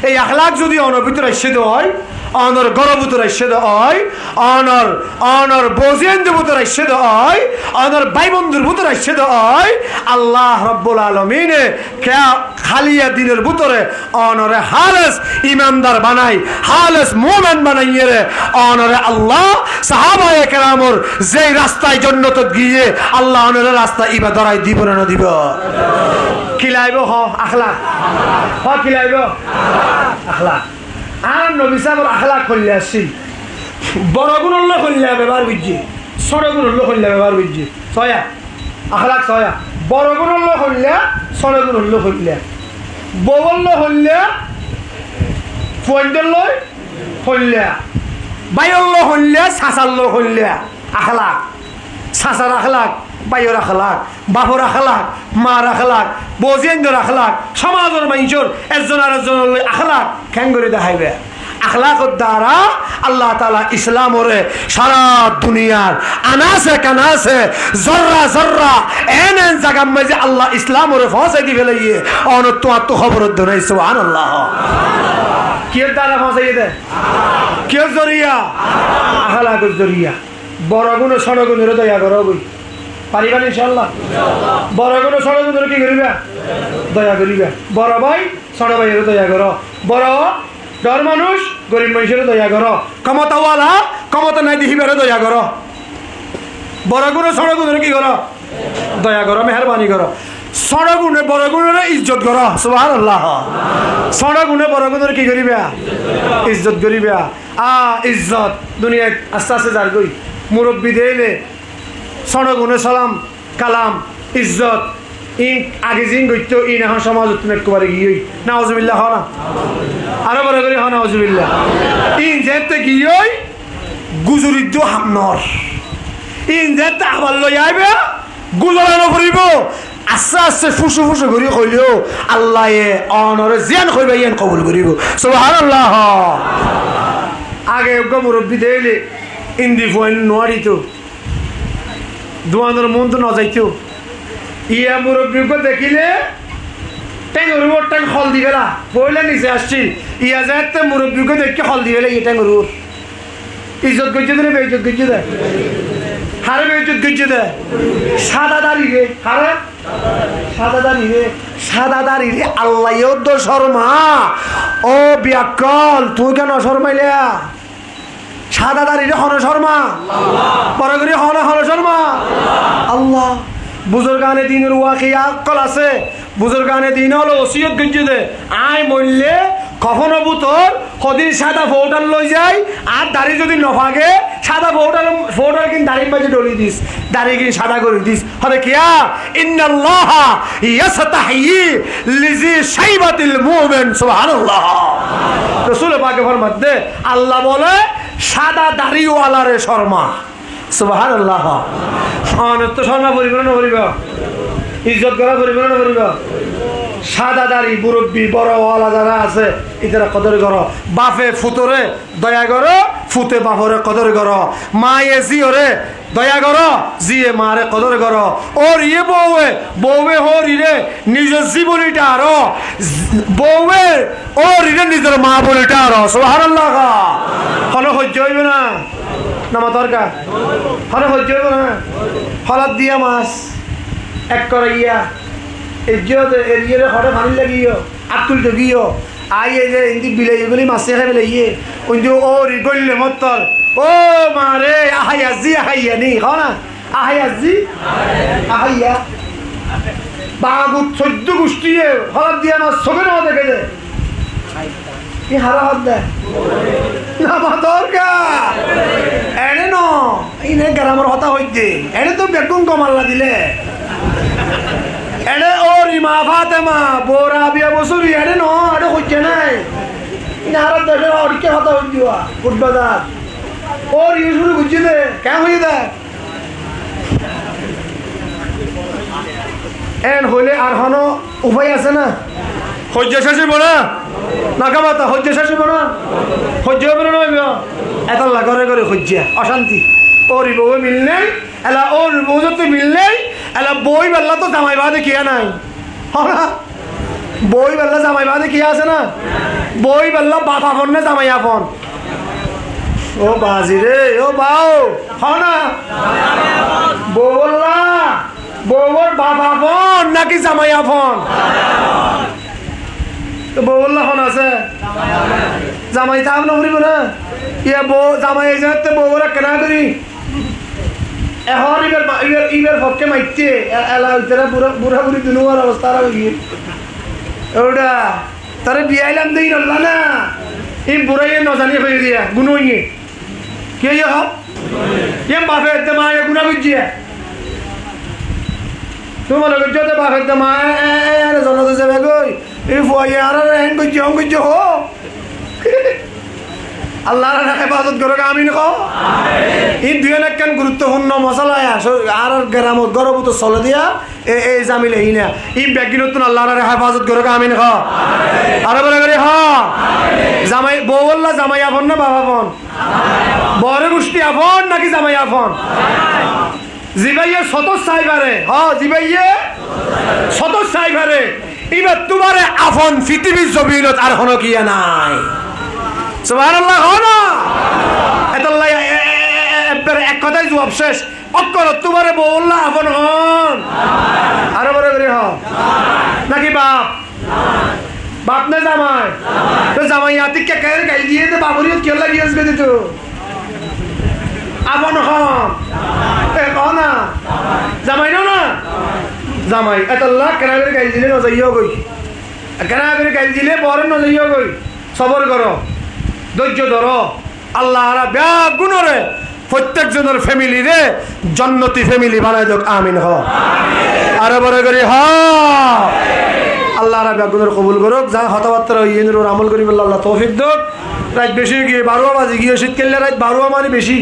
A: এই আখলাক যদি অনর ভিতরে এসে হয় অনর গর্বতর এসে হয় অনর অনর বজেন্দ্র ভিতরে এসে হয় অনর ভাই বন্ধুর ভিতরে এসে হয় আল্লাহ রাব্বুল আলামিন কে খালিয়া দিনের ভিতরে অনরে হালেস ইমানদার বানাই হালেস মুমিন বানাইয়ে রে অনরে আল্লাহ সাহাবায়ে কেরামর যেই রাস্তায় জান্নাত গিয়ে আল্লাহ অনরে রাস্তা ইবা ধরাই দিব না দিব খিলাইব হ আখলাক হ খিলাইব আখলাক আর নবী সাহেবের আখলাক করলে আসছি বড় গুণ হল্লো করলে ব্যবহার বুঝছি ছোট গুণ হল্লো করলে ব্যবহার বুঝছি ছয়া আখলাক ছয়া বড় গুণ হল্লো করলে ছোট গুণ হল্লো করলে বগল্য হল্লে ফন্ডেল হল্লে বাইল্য হল্লে সাসাল্য হল্লে আখলাক সাসার আখলাক বাইর আখলাক বাপর আখলাক মার আখলাক বজেন্দ্র আখলাক সমাজের মানুষের একজন আর একজন আখলাক খেঙ্গরি দেখাইবে আখলাকর দ্বারা আল্লাহ তাআলা ইসলামরে সারা দুনিয়ার আনাসে কানাসে জর্রা জর্রা এন এন জায়গা মাঝে আল্লাহ ইসলামরে পৌঁছাই দি ফেলাইয়ে অনত্ব আত্ম খবর ধরে সুবহানাল্লাহ কিয়ের দ্বারা পৌঁছাই দে কিয়ের জরিয়া আখলাকর জরিয়া বড় গুণ ছোট গুণের দয়া করো বই পারিবা ইনশাআল্লাহ বড় গুণ ছোট গুণের কি করিবা দয়া করিবা বড় ভাই ছোট ভাইয়ের দয়া করো বড় ডর মানুষ গরিব মানুষের দয়া করো ক্ষমতাওয়ালা ক্ষমতা নাই দেখিবারে দয়া করো বড় গুণ ছোট গুণের কি করো দয়া করো মেহরবানি করো ছোট গুণে বড় গুণের ইজ্জত করো সুবহানাল্লাহ ছোট গুণে বড় গুণের কি করিবা ইজ্জত করিবা ইজ্জত দুনিয়ায় আস্তে আস্তে যার গই মুরব্বী দেইলে ছোট গুণে সালাম কালাম ইজ্জত ইন আগে জিন গইতো ইন এখন সমাজ তুমি একবারে গিয়ে নাউজুবিল্লাহ হ না আরো বড় করে হ নাউজুবিল্লাহ ইন যেতে গিয়ে গুজরিদ্দ হামনর ইন যেতে আবার লই আইবে গুজরানো করিব আস্তে আস্তে ফুসু ফুসু ঘুরি কইলেও আল্লাহ অনরে জিয়ান কইবে ইয়ান কবুল করিব সুবহানাল্লাহ আগে মুরব্বী দেইলে ইন্দি ফোন নোয়ারিত দোয়ানোর মন তো ন যাইতো ইয়া মুরব্বীকে দেখিলে ট্যাঙ্গর উপর ট্যাং হল দি গেলা পয়লা নিচে আসছি ইয়া যাতে মুরব্বীকে দেখে হল দি গেলে এই ট্যাঙ্গর উপর ইজ্জত গজ্জে দে বেইজ্জত গজ্জে দে হারে বেইজ্জত গজ্জে দে সাদা দাড়ি রে হারে সাদা দাড়ি রে সাদা দাড়ি রে আল্লাহ ইয়দ শর্মা ও বিয়াকল তুই কেন শর্মাইলা সাদা দাড়ি রে হন শর্মা বড় করে হন হন শর্মা আল্লাহ বুজুর্গানে দিনের ওয়াকিয়া কল আছে বুজুর্গানে দিন হলো ওসিয়ত গজ্জে দে আয় মরলে অহনো বুতর সদিন সাদা ফৌটাল লই যায় আর দাড়ি যদি নভাগে সাদা ফৌটাল কিন্তু দাড়ির মাঝে ডলি দিস দাড়ি কিন্তু সাদা করে দিস হবে কিয়া ইন্নাল্লাহ ইয়াসতাহি লিজি শাইবাতিল মুমিন সুবহানাল্লাহ রাসূল পাকের ফরমাতে আল্লাহ বলে সাদা দাড়িওয়ালারে শর্মা সুবহানাল্লাহ অনন্ত শর্মা পরিবার না পরিব ইজ্জত করা পরিবার না পরিব সাদা দাড়ি মুরব্বী বড়ওয়ালা যারা আছে এদের কদর করো বাপে ফুতরে দয়া করো ফুতে বাপরে কদর করো মায়ে জিওরে দয়া করো জিয়ে মারে কদর করো ওর ইয়ে বউয়ে হোর ইরে নিজের জীবনীটা আরো বউয়ে ওর ইরে নিজের মা বলিটা আরো সুবহানাল্লাহ হলো সহ্য হইবে না নামা দরকার হলো সহ্য হইবে না হলাদ দিয়া মাছ এক করে ইয়া এরিয়ে ঘরে পানি লাগিও আতুল ডগিও আইয়ে যে ইন্দি বিলে এগুলি মাছে খাই পেলে ইয়ে কিন্তু ও রিগল্লে মতর ও মারে আহাইয়া নি খাও না আহাইয়া বাগুত 14 গোষ্ঠীয়ে হলাদ দিয়া মাছ সবে না দেখে দে কি হারা হাত দেয় নামা দরকার এনে ন ইনে গ্রামের হতা হইতে এনে তো বেগুন কমাল্লা দিলে এনে ওর ইমা ফাতেমা বোরা বিয়া বসুরি এনে ন এটা হচ্ছে নাই ইনার দেশে অরিকে হতা হইয়া ফুটবাজার ওর ইউ শুরু বুঝছি দে কেন হয়ে দেয় এন হইলে আর হন উপায় আছে না সহ্য শেষিব না নাকামাতা সহ্য শেষিব না সহ্য হবে না এটা লাগরে করে সহ্য অশান্তি ওর বউ মিল নেই এলা ওর বউ যদি মিল নেই এলা বই বেলা তো জামাই বাদে কিয়া নাই হ্যাঁ বই বেলা জামাই বাদে কিয়া আছে না বই বেলা বাপ আপন না জামাই আপন ও বাজি রে ও বাও হ্যাঁ না বউ বললা বউর বাপ আপন নাকি জামাই আপন তো বউ বললা হন আছে জামাই তা আপন করিব না ইয়া বউ জামাই যাতে বউরা কেনা করি এখন ইবার পক্ষে মাইতে এলা তারা বুড়া বুড়ি দুনুয়ার অবস্থা আর ওটা তারা বিয়াইলাম দেই নল্লা না এই বুড়াইয়ে নজানিয়ে ফেলে দিয়া গুনোইয়ে কে কেম বাপে মায়ে গুণা বুঝিয়ে তোমার যদি বাপের মায়ে জনতা যাবে গই এই ফুয়াইয়ে আর হ্যাং করছে হো আল্লাহর হেফাজত করুক আমিন কও এই দুই একখান গুরুত্বপূর্ণ মশলা আর গ্রামত গর্ভত চলে দিয়া এই জামিল এই না ই ব্যাগি নতুন আল্লাহর হেফাজত করুক আমিন কও আর বলে করে হ জামাই বউ বললা জামাই আপন না বাবা আপন বড় গোষ্ঠী আপন নাকি জামাই আপন জিবাইয়ে শত সাইবারে জিবাইয়ে শত সাইবারে এবার তোমার আপন পৃথিবীর জমিনত আর হন কিয়া নাই সুবহানাল্লাহ হনা এতাল্লাহ একবার এক কথাই জবাব শেষ অক্কর তোমারে বললা আপন হন আরো বড় করে হ নাকি বাপ না জামাই তো জামাই আতি কে গাই দিয়ে তো বাবুরিয়ত কি লাগি আসবে তো আপন হন এ না জামাই না জামাই এতাল্লাহ কেনা করে গাই দিলে নজাইও গই কেনা করে গাই দিলে বড় নজাইও গই সবর করো ধৈর্য ধরো আল্লাহ গুণরে প্রত্যেকজনের ফ্যামিলি রে জন্নতি ফ্যামিলি বানাই দোক আমিন হ আরে বড় করে হ আল্লাহ গুণের কবুল করুক যা হতাবার্তা আমল করি বলল আল্লাহ তৌফিক দোক রাত বেশি গিয়ে 12 বাজে গিয়ে শীত কেলে রাত 12 মানে বেশি